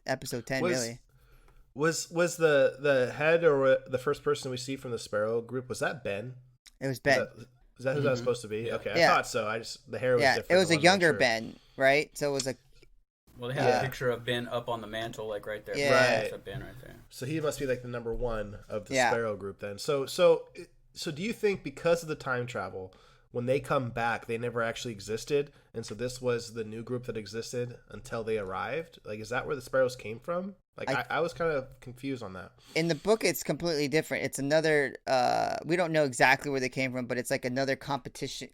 episode 10. Really was the head or the first person we see from the Sparrow group, was that Ben? It was Ben. Is that who that was supposed to be? Yeah. Okay, I thought so. The hair was different. It was a younger Ben, right? So it was well, they had a picture of Ben up on the mantle, like right there. Yeah, right. That's Ben right there. So he must be like the number 1 of the Sparrow group then. So do you think because of the time travel, when they come back, they never actually existed, and so this was the new group that existed until they arrived? Like, is that where the Sparrows came from? Like, I was kind of confused on that. In the book, it's completely different. It's another. We don't know exactly where they came from, but it's like another competition.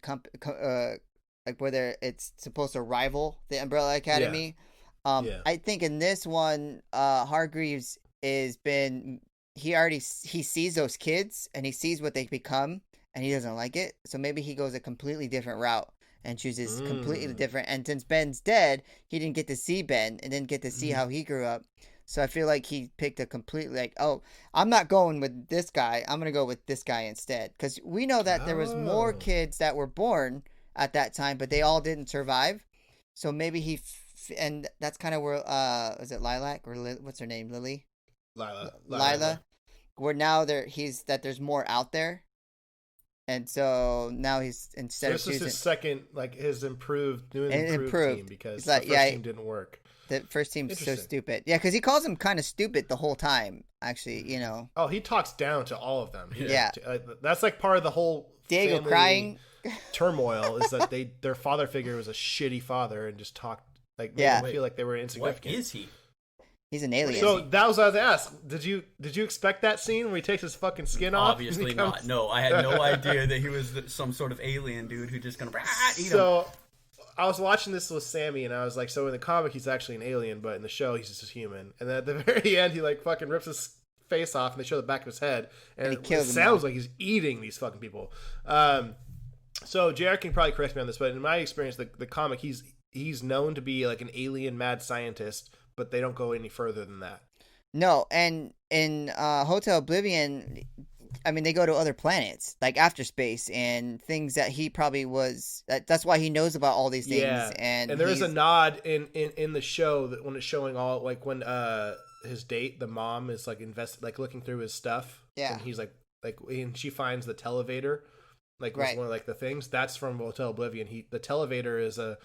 Like whether it's supposed to rival the Umbrella Academy. Yeah. I think in this one, Hargreaves is been. He sees those kids and he sees what they become, and he doesn't like it. So maybe he goes a completely different route and chooses completely different. And since Ben's dead, he didn't get to see Ben and didn't get to see how he grew up. So I feel like he picked a completely like, oh, I'm not going with this guy. I'm going to go with this guy instead. Because we know that there was more kids that were born at that time, but they all didn't survive. So maybe and that's kind of where, is it Lilac or what's her name? Lily? Lila. Where now there's more out there. And so now he's instead of choosing... This is his second, like his improved team because like, the first team didn't work. The first team's so stupid. Yeah, because he calls them kind of stupid the whole time, actually, Oh, he talks down to all of them. Yeah. That's like part of the whole Diego crying turmoil is that their father figure was a shitty father and just talked, like, made them feel like they were insignificant. What is he? He's an alien. So that was what I was asked. Did you expect that scene where he takes his fucking skin off? Obviously not. No, I had no idea that he was some sort of alien dude who just gonna eat him. So I was watching this with Sammy, and I was like, so in the comic he's actually an alien, but in the show he's just a human. And then at the very end, he like fucking rips his face off, and they show the back of his head, and he it kills them sounds all. like he's eating these fucking people. So JR can probably correct me on this, but in my experience, the comic, he's known to be like an alien mad scientist, but they don't go any further than that. No, and in Hotel Oblivion, I mean, they go to other planets, like after space, and things that he probably was. That's why he knows about all these things. Yeah, and there is a nod in the show that when it's showing all, like when his date, the mom is like looking through his stuff. Yeah, and he's like, and she finds the televator, like was right. one of like the things that's from Hotel Oblivion. The televator is a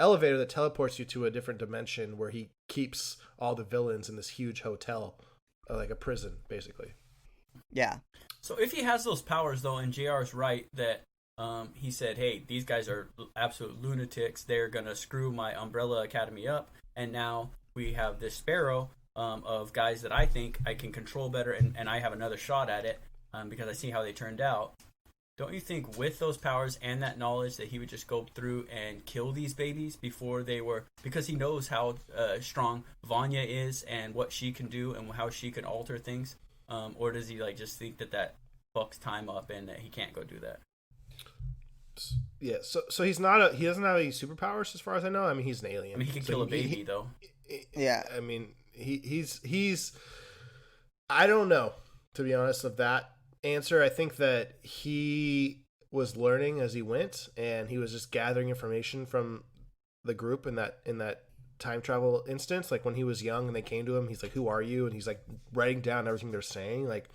elevator that teleports you to a different dimension where he keeps all the villains in this huge hotel, like a prison, basically. Yeah. So if he has those powers, though, and JR's right that he said, hey, these guys are absolute lunatics. They're going to screw my Umbrella Academy up. And now we have this Sparrow of guys that I think I can control better, and I have another shot at it because I see how they turned out. Don't you think with those powers and that knowledge that he would just go through and kill these babies before they were, because he knows how strong Vanya is and what she can do and how she can alter things? Or does he like just think that fucks time up and that he can't go do that? Yeah, so he's not he doesn't have any superpowers as far as I know. I mean, he's an alien. I mean, he can kill a baby though. Yeah. I mean, he's I don't know, to be honest, of that answer. I think that he was learning as he went, and he was just gathering information from the group in that time travel instance. Like when he was young and they came to him, he's like, who are you? And he's like writing down everything they're saying. Like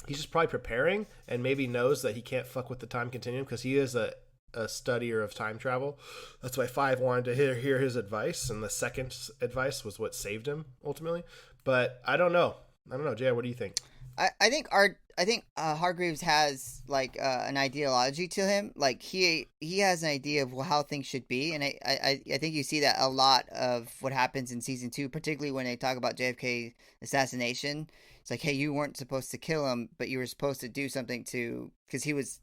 he's just probably preparing, and maybe knows that he can't fuck with the time continuum because he is a studier of time travel. That's why Five wanted to hear his advice, and the second advice was what saved him ultimately. But I don't know, Jay, what do you think? I think Hargreaves has like an ideology to him. Like he has an idea of how things should be, and I think you see that a lot of what happens in season 2, particularly when they talk about JFK assassination. It's like, hey, you weren't supposed to kill him, but you were supposed to do something because he was,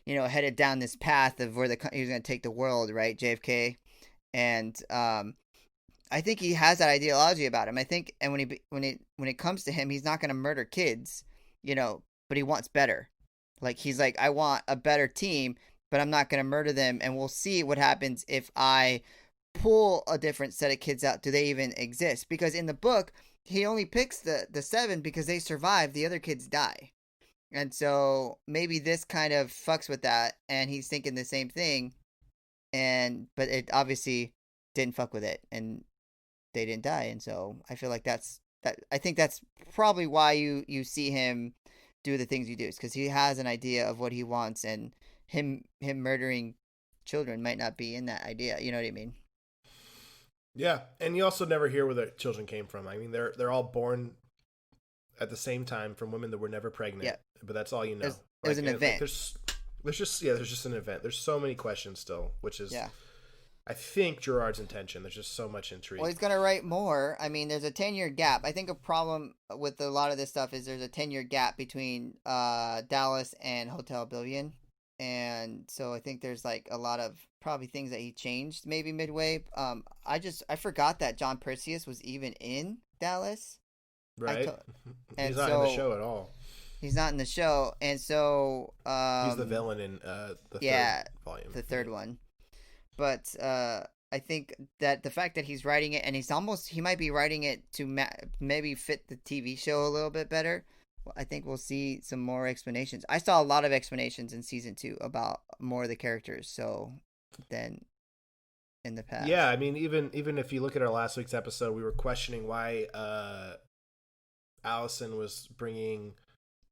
headed down this path of where he was going to take the world, right, JFK, and I think he has that ideology about him. I think, and when it comes to him, he's not going to murder kids, but he wants better. Like he's like, I want a better team, but I'm not going to murder them. And we'll see what happens if I pull a different set of kids out. Do they even exist? Because in the book, he only picks the 7 because they survive. The other kids die. And so maybe this kind of fucks with that, and he's thinking the same thing. But it obviously didn't fuck with it, and they didn't die. And so I feel like I think that's probably why you see him do the things he does, because he has an idea of what he wants, and him murdering children might not be in that idea. You know what I mean? Yeah, and you also never hear where the children came from. I mean, they're all born at the same time from women that were never pregnant. Yeah. But that's all you know. It was an event. There's just an event. There's so many questions still, which is, yeah, I think, Gerard's intention. There's just so much intrigue. Well, he's going to write more. I mean, there's a 10-year gap. I think a problem with a lot of this stuff is there's a 10-year gap between Dallas and Hotel Oblivion. And so I think there's like a lot of probably things that he changed maybe midway. I forgot that John Perseus was even in Dallas. Right. He's not in the show at all. He's not in the show. And so he's the villain in the third volume. The third one. But I think that the fact that he's writing it, and he might be writing it to maybe fit the TV show a little bit better. I think we'll see some more explanations. I saw a lot of explanations in season 2 about more of the characters, than in the past. Yeah, I mean, even if you look at our last week's episode, we were questioning why Allison was bringing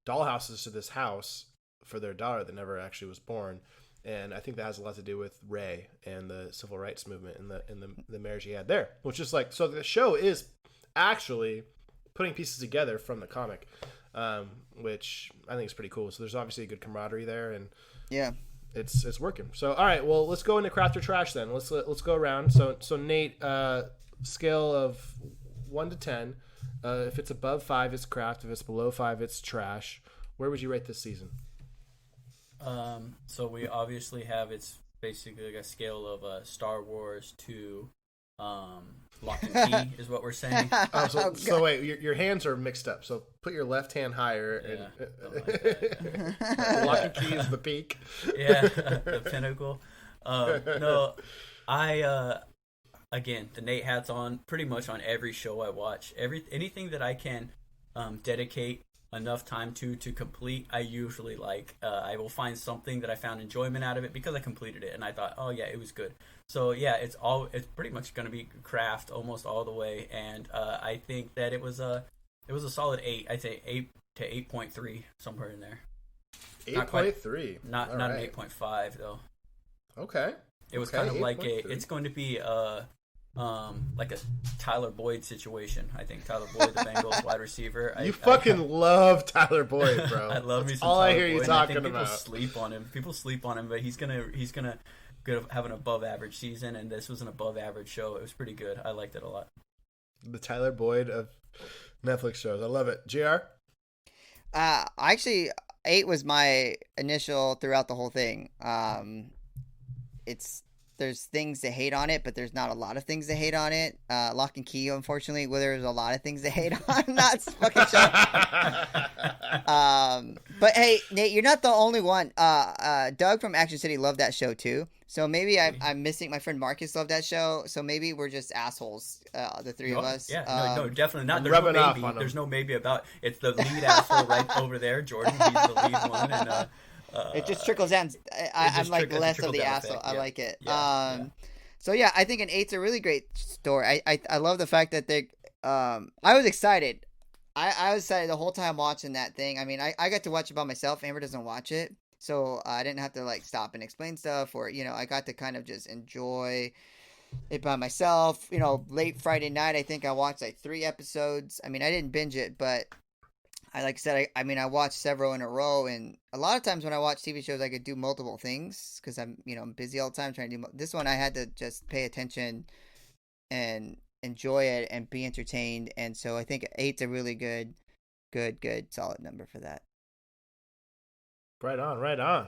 dollhouses to this house for their daughter that never actually was born. And I think that has a lot to do with Ray and the civil rights movement and the marriage he had there, which is like, so the show is actually putting pieces together from the comic, which I think is pretty cool. So there's obviously a good camaraderie there, and yeah, it's working. So all right, well, let's go into craft or trash then. Let's go around. So Nate, scale of 1 to 10. If it's above 5, it's craft. If it's below 5, it's trash. Where would you rate this season? So we obviously have, it's basically like a scale of Star Wars to Lock and key is what we're saying. So wait, your hands are mixed up. So put your left hand higher. Lock and key is the peak. Yeah, the pinnacle. No, again, the Nate hat's on pretty much on every show I watch. Anything that I can dedicate enough time to complete, I usually like. I will find something that I found enjoyment out of it because I completed it and I thought, oh yeah, it was good. So yeah, it's pretty much going to be craft almost all the way, and I think that it was a solid 8. I'd say 8 to 8.3, somewhere in there. 8.3. Not an 8.5 though. Okay. It was kind of like it's going to be like a Tyler Boyd situation. I think Tyler Boyd, the Bengals wide receiver. You fucking love Tyler Boyd, bro. I love me some all Tyler I hear Boyd, you and talking I think about. People sleep on him, but he's gonna have an above average season, and this was an above average show. It was pretty good. I liked it a lot. The Tyler Boyd of Netflix shows. I love it. GR? Actually, 8 was my initial throughout the whole thing. There's things to hate on it, but there's not a lot of things to hate on it. Lock and Key, unfortunately, where there's a lot of things to hate on. Not fucking show. But hey, Nate, you're not the only one. Doug from Action City loved that show too. So maybe I'm missing. My friend Marcus loved that show. So maybe we're just assholes, the three of us. Yeah, no, definitely not. There's no maybe about. It's the lead asshole right over there, Jordin. He's the lead one, and it just trickles down. I'm like less of the asshole. I like it. So yeah, I think an 8's a really great story. I love the fact that they. I was excited. I was excited the whole time watching that thing. I mean, I got to watch it by myself. Amber doesn't watch it, so I didn't have to like stop and explain stuff, or I got to kind of just enjoy it by myself. Late Friday night, I think I watched like 3 episodes. I mean, I didn't binge it, but like I said, I watched several in a row, and a lot of times when I watch TV shows, I could do multiple things because I'm busy all the time trying to do. This one, I had to just pay attention and enjoy it and be entertained, and so I think 8's a really good, solid number for that. Right on.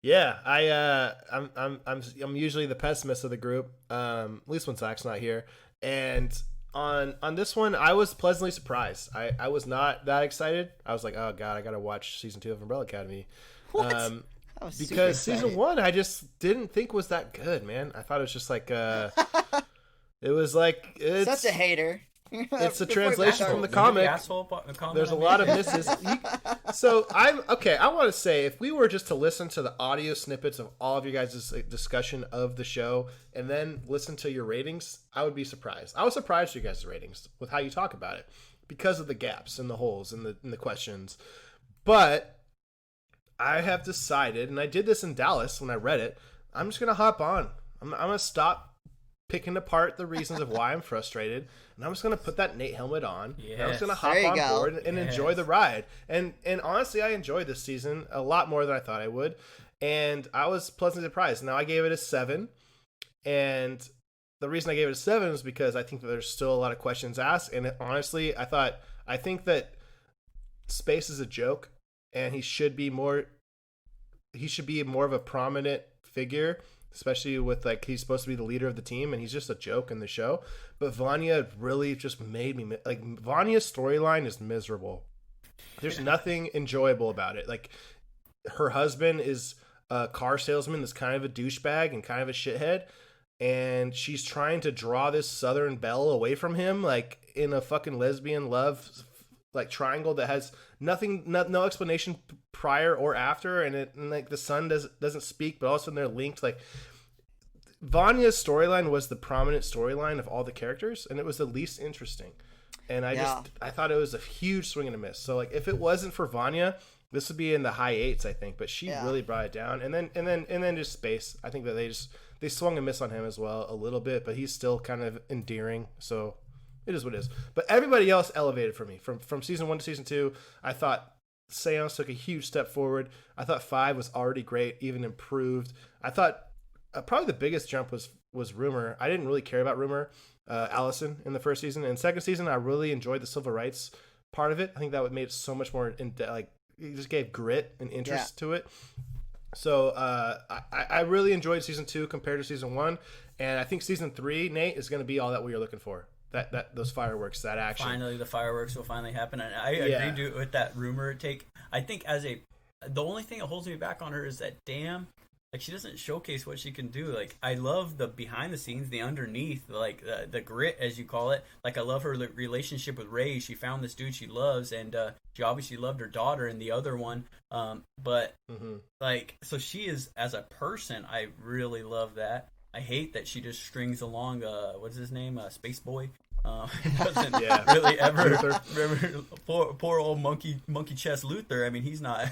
Yeah, I'm usually the pessimist of the group, at least when Zach's not here, and. On this one, I was pleasantly surprised. I was not that excited. I was like, oh god, I gotta watch season 2 of Umbrella Academy. What? Because season 1 I just didn't think was that good, man. I thought it was just like it was like it's such a hater. It's a translation from the comic. There's a lot of misses. So I want to say, if we were just to listen to the audio snippets of all of you guys' discussion of the show and then listen to your ratings, I would be surprised. I was surprised with you guys' ratings with how you talk about it because of the gaps and the holes and the questions. But I have decided, and I did this in Dallas when I read it, I'm just gonna hop on. I'm gonna stop picking apart the reasons of why I'm frustrated, and I'm just going to put that Nate helmet on, and I'm just going to hop on board and enjoy the ride. And honestly, I enjoyed this season a lot more than I thought I would, and I was pleasantly surprised. Now, I gave it a 7, and the reason I gave it a 7 is because I think that there's still a lot of questions asked, and honestly, I think that Space is a joke, and he should be more of a prominent figure, especially with like he's supposed to be the leader of the team and he's just a joke in the show. But Vanya really just made me like Vanya's storyline is miserable. There's nothing enjoyable about it. Like her husband is a car salesman that's kind of a douchebag and kind of a shithead, and she's trying to draw this Southern belle away from him, like in a fucking lesbian love like triangle that has no explanation prior or after, and like the son doesn't speak, but all of a sudden they're linked. Like Vanya's storyline was the prominent storyline of all the characters, and it was the least interesting. And I thought it was a huge swing and a miss. So like if it wasn't for Vanya, this would be in the high 8s, I think. But she really brought it down. And then just Space. I think that they swung and missed on him as well a little bit, but he's still kind of endearing. So it is what it is. But everybody else elevated for me. From season 1 to season 2, I thought Seance took a huge step forward. I thought 5 was already great, even improved. I thought probably the biggest jump was Rumor. I didn't really care about Rumor, Allison in the first season. And second season, I really enjoyed the civil rights part of it. I think that would made it so much more it just gave grit and interest to it. So I really enjoyed season 2 compared to season 1, and I think season 3, Nate, is going to be all that we are looking for. That those fireworks, that action. Finally, the fireworks will finally happen, and I agree with that rumor take. I think the only thing that holds me back on her is that like she doesn't showcase what she can do. Like I love the behind the scenes, the underneath, like the grit as you call it. Like I love her relationship with Ray. She found this dude she loves, and she obviously loved her daughter in the other one. But like so she is as a person. I really love that. I hate that she just strings along. What's his name? Space Boy. Doesn't really ever poor old monkey chest Luther. I mean, he's not.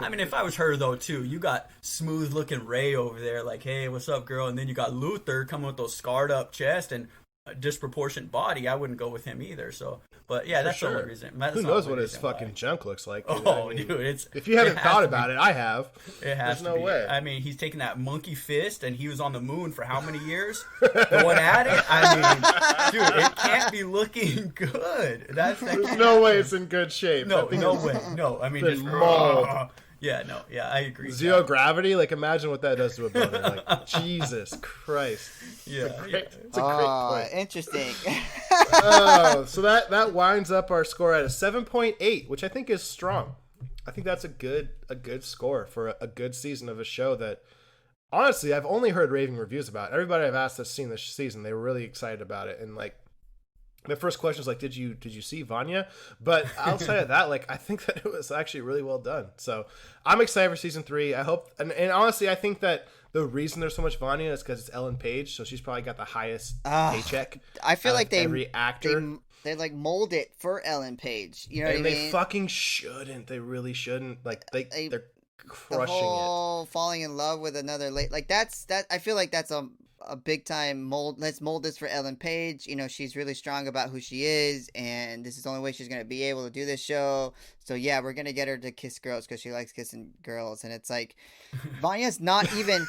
I mean, if I was her though too, you got smooth looking Ray over there, like, hey, what's up, girl? And then you got Luther coming with those scarred up chest and a disproportionate body. I wouldn't go with him either. So, but yeah, that's the only reason. Who knows what his fucking junk looks like? Dude. It's if you haven't thought about it, I have. It has There's no way. I mean, he's taking that monkey fist, and he was on the moon for how many years? Going at it. I mean, dude, it can't be looking good. There's no way it's in good shape. No way. No, I mean, just mauled. Yeah, I agree. Zero gravity, like imagine what that does to a boner. Like Jesus Christ. Yeah, it's a great point. Interesting. So that winds up our score at a 7.8, which I think is strong. I think that's a good score for a good season of a show that honestly I've only heard raving reviews about. Everybody I've asked that's seen this season, they were really excited about it, and like the first question was like, did you see Vanya? But outside of that, like I think that it was actually really well done. So I'm excited for season 3. I hope, and honestly, I think that the reason there's so much Vanya is because it's Ellen Page, so she's probably got the highest paycheck. I feel like every actor. They like mold it for Ellen Page. You know what I mean? And they fucking shouldn't. They really shouldn't. Like they're crushing the whole falling in love with another like that's I feel like that's a big time mold. Let's mold this for Ellen Page. You know, she's really strong about who she is, and this is the only way she's going to be able to do this show. So yeah, we're going to get her to kiss girls because she likes kissing girls. And it's like, Vanya's not even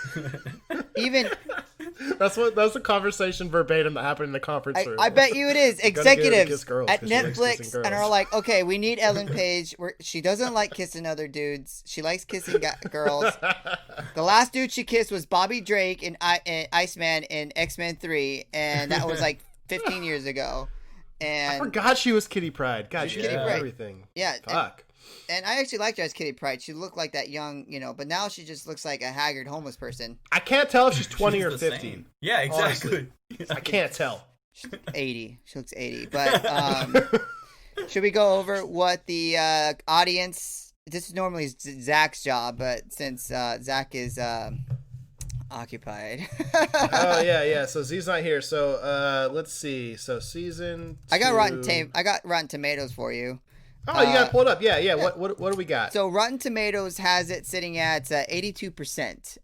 That's a conversation verbatim that happened in the conference room. I bet you it is. Executives at Netflix and are like, okay, we need Ellen Page. She doesn't like kissing other dudes. She likes kissing girls. The last dude she kissed was Bobby Drake in Iceman in X-Men 3, and that was like 15 years ago. And I forgot she was Kitty Pryde. God, she did everything. Yeah. Fuck. And I actually liked her as Kitty Pryde. She looked like that young, but now she just looks like a haggard homeless person. I can't tell if she's 20 or 50. Same. Yeah, exactly. I can't tell. She's 80. She looks 80. But should we go over what the audience... This is normally Zach's job, but since Zach is occupied. Oh, yeah. So Z's not here. So let's see. So season 2... I got Rotten Tomatoes for you. Oh, you got it pulled up. Yeah. What do we got? So Rotten Tomatoes has it sitting at 82%,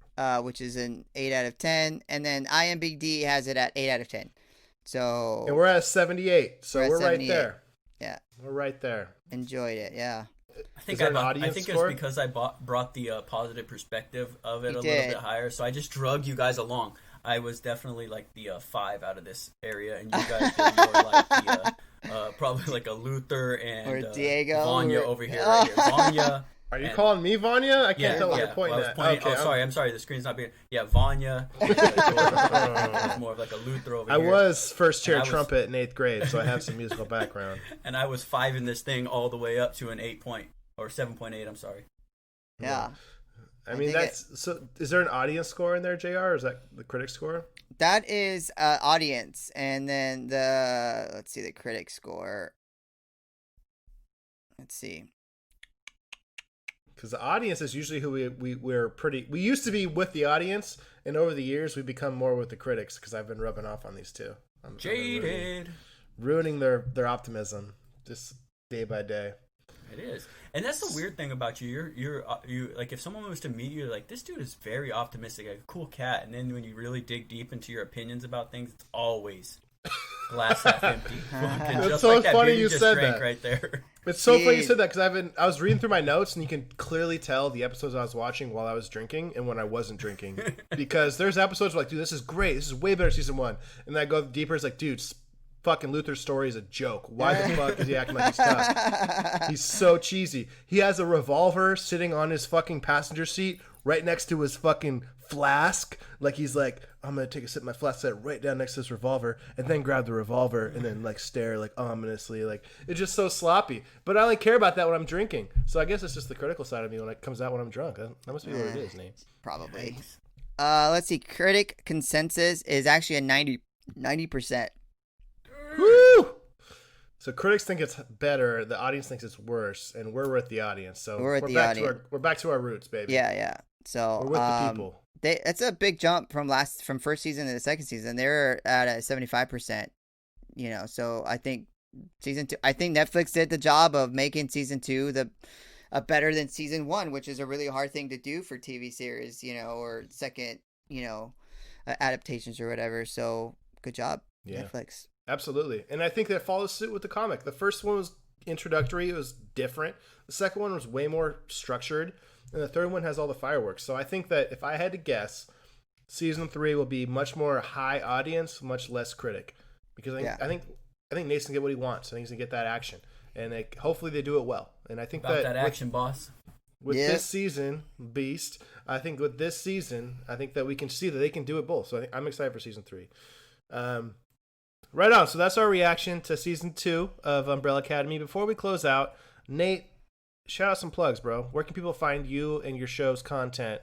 which is an 8 out of 10. And then IMDb has it at 8 out of 10. So... And we're at 78. So we're right there. Yeah. We're right there. Enjoyed it, yeah. I think it's because I brought the positive perspective of it a little bit higher. So I just drug you guys along. I was definitely like the 5 out of this area, and you guys were more like the probably like a Luther and or Diego Vanya over here. Right here. Vanya. Are you calling me Vanya? I can't tell what you're pointing at. Okay, I'm sorry. The screen's not being. Yeah, Vanya. It's more of like a Luther over here. I was first chair trumpet in 8th grade, so I have some musical background. And I was 5 in this thing all the way up to an 7.8. I'm sorry. Yeah. I mean, so. Is there an audience score in there, JR, or is that the critic score? That is audience, and then let's see the critic score. Let's see. Because the audience is usually who we used to be with the audience, and over the years we've become more with the critics because I've been rubbing off on these two. I'm jaded, ruining their optimism just day by day. It is, and that's the weird thing about you. You're like, if someone was to meet you, like, this dude is very optimistic, like a cool cat, and then when you really dig deep into your opinions about things, it's always glass half empty. It's so like funny you said that right there. It's so funny you said that because I was reading through my notes, and you can clearly tell the episodes I was watching while I was drinking and when I wasn't drinking. Because there's episodes where like, dude, this is great. This is way better season 1. And then I go deeper. It's like, dude, fucking Luther's story is a joke. Why the fuck is he acting like he's tough? He's so cheesy. He has a revolver sitting on his fucking passenger seat right next to his fucking flask. Like he's like, I'm gonna take a sip of my flask, set it right down next to this revolver, and then grab the revolver and then like stare like ominously. Like it's just so sloppy. But I only care about that when I'm drinking. So I guess it's just the critical side of me when it comes out when I'm drunk. That must be what it is, Nate. Probably. Let's see. Critic consensus is actually a 90%. Woo! So critics think it's better, the audience thinks it's worse, and we're with the audience. So we're back to our roots, baby. Yeah. So we're with the people. It's a big jump from first season to the second season. They're at a 75%. So I think season 2. I think Netflix did the job of making season 2 better than season 1, which is a really hard thing to do for TV series, or second, adaptations or whatever. So good job, Netflix. Absolutely. And I think that follows suit with the comic. The first one was introductory. It was different. The second one was way more structured. And the third one has all the fireworks. So I think that if I had to guess, season 3 will be much more high audience, much less critic. Because I think Nate's going to get what he wants. I think he's going to get that action. And hopefully they do it well. And I think that action, boss. With this season, Beast, I think with this season, I think that we can see that they can do it both. So I'm excited for season 3. Right on. So that's our reaction to season 2 of Umbrella Academy. Before we close out, Nate, shout out some plugs, bro. Where can people find you and your show's content?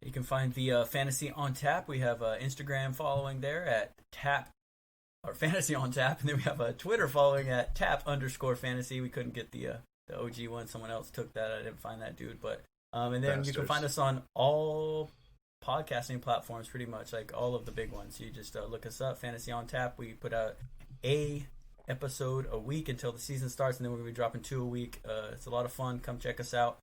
You can find the Fantasy on Tap. We have Instagram following there at Tap, or Fantasy on Tap, and then we have a Twitter following at Tap_Fantasy. We couldn't get the OG one. Someone else took that. I didn't find that dude, but and then you can find us on all podcasting platforms, pretty much, like all of the big ones. You just look us up, Fantasy on Tap. We put out a episode a week until the season starts, and then we're gonna be dropping 2 a week. It's a lot of fun. Come check us out.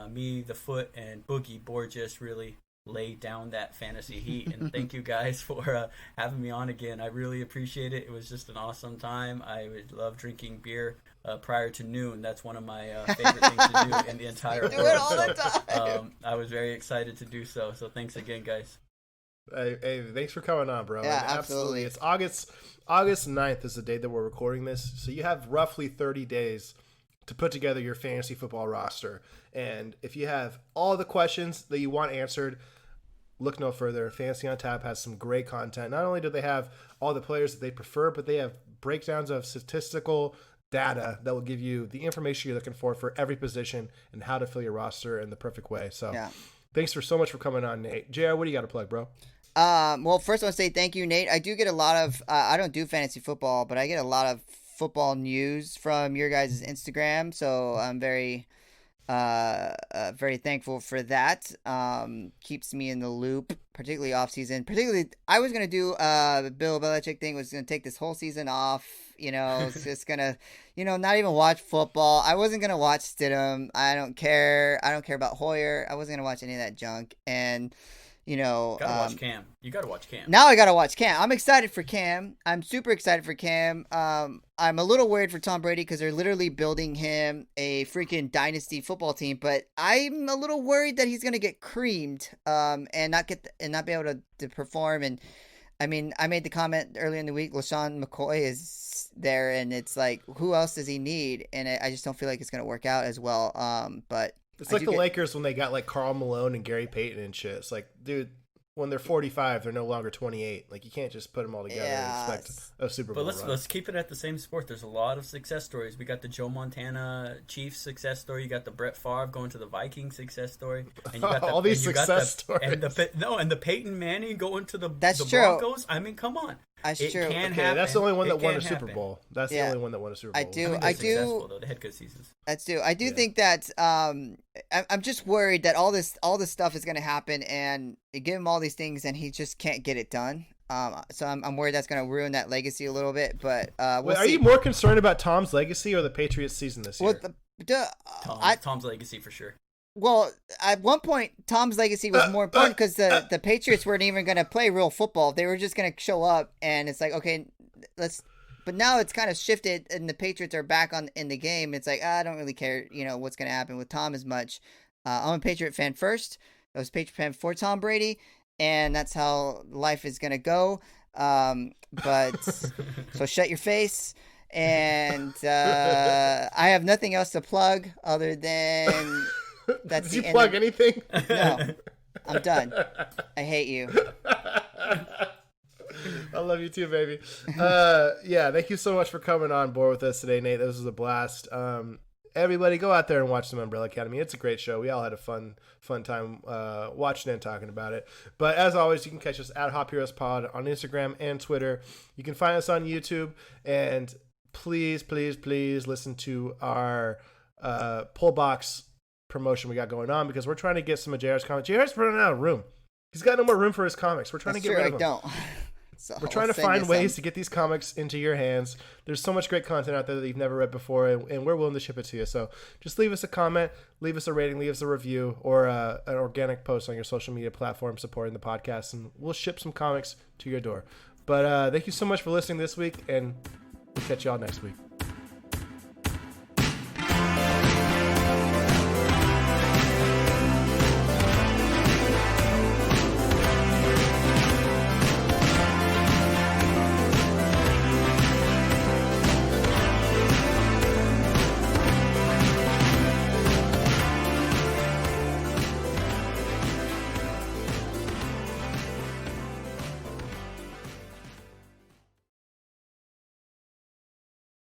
Me, the Foot, and Boogie Borges really lay down that fantasy heat, and thank you guys for having me on again. I really appreciate it. It was just an awesome time. I would love drinking beer prior to noon. That's one of my favorite things to do in the entire world. Do it all the time. I was very excited to do so. So thanks again, guys. Hey, thanks for coming on, bro. Yeah, absolutely. It's August 9th is the day that we're recording this. So you have roughly 30 days to put together your fantasy football roster. And if you have all the questions that you want answered, look no further. Fantasy on Tap has some great content. Not only do they have all the players that they prefer, but they have breakdowns of statistical data that will give you the information you're looking for every position and how to fill your roster in the perfect way. So thanks so much for coming on, Nate. JR, what do you got to plug, bro? Well, first I want to say thank you, Nate. I do get a lot of, I don't do fantasy football, but I get a lot of football news from your guys' Instagram. So I'm very thankful for that. Keeps me in the loop, particularly off season. I was going to do, Bill Belichick thing, was going to take this whole season off. It's just going to, not even watch football. I wasn't going to watch Stidham. I don't care about Hoyer. I wasn't going to watch any of that junk. And, gotta watch Cam. You gotta watch Cam. Now I gotta watch Cam. I'm excited for Cam. I'm super excited for Cam. I'm a little worried for Tom Brady because they're literally building him a freaking dynasty football team. But I'm a little worried that he's gonna get creamed, and not be able to perform. And I mean, I made the comment earlier in the week. LaShawn McCoy is there, and it's like, who else does he need? And I just don't feel like it's gonna work out as well. But it's like the Lakers when they got like Karl Malone and Gary Payton and shit. It's like, dude, when they're 45, they're no longer 28. Like, you can't just put them all together and expect a Super Bowl run. Let's keep it at the same sport. There's a lot of success stories. We got the Joe Montana Chiefs success story. You got the Brett Favre going to the Vikings success story. And you got all these success stories. And the Peyton Manning going to the That's true. Broncos. I mean, come on. That's it true. Can okay, happen. that's the only one that won a Super Bowl. That's the only one that won a Super Bowl. I do. Though. They had good seasons. I do think that I'm just worried that all this stuff is going to happen, and they give him all these things, and he just can't get it done. So I'm worried that's going to ruin that legacy a little bit. But we'll see. Are you more concerned about Tom's legacy or the Patriots season this year? Tom's legacy for sure. Well, at one point, Tom's legacy was more important because the Patriots weren't even going to play real football. They were just going to show up, and it's like, okay, let's. But now it's kind of shifted, and the Patriots are back in the game. It's like, I don't really care, what's going to happen with Tom as much. I'm a Patriot fan first. I was a Patriot fan before Tom Brady, and that's how life is going to go. But so shut your face. And I have nothing else to plug other than that's Did you plug anything? No, I'm done. I hate you. I love you too, baby. Yeah, thank you so much for coming on board with us today, Nate. This was a blast. Everybody, go out there and watch some Umbrella Academy. It's a great show. We all had a fun time watching and talking about it. But as always, you can catch us at Hop Heroes Pod on Instagram and Twitter. You can find us on YouTube, and please listen to our pull box promotion we got going on, because we're trying to get some of JR's comics. JR's running out of room. He's got no more room for his comics. We're trying to get rid of them. Don't. So we're trying to find ways to get these comics into your hands. There's so much great content out there that you've never read before, and we're willing to ship it to you. So just leave us a comment, leave us a rating, leave us a review, or an organic post on your social media platform supporting the podcast, and we'll ship some comics to your door. But thank you so much for listening this week, and we'll catch you all next week.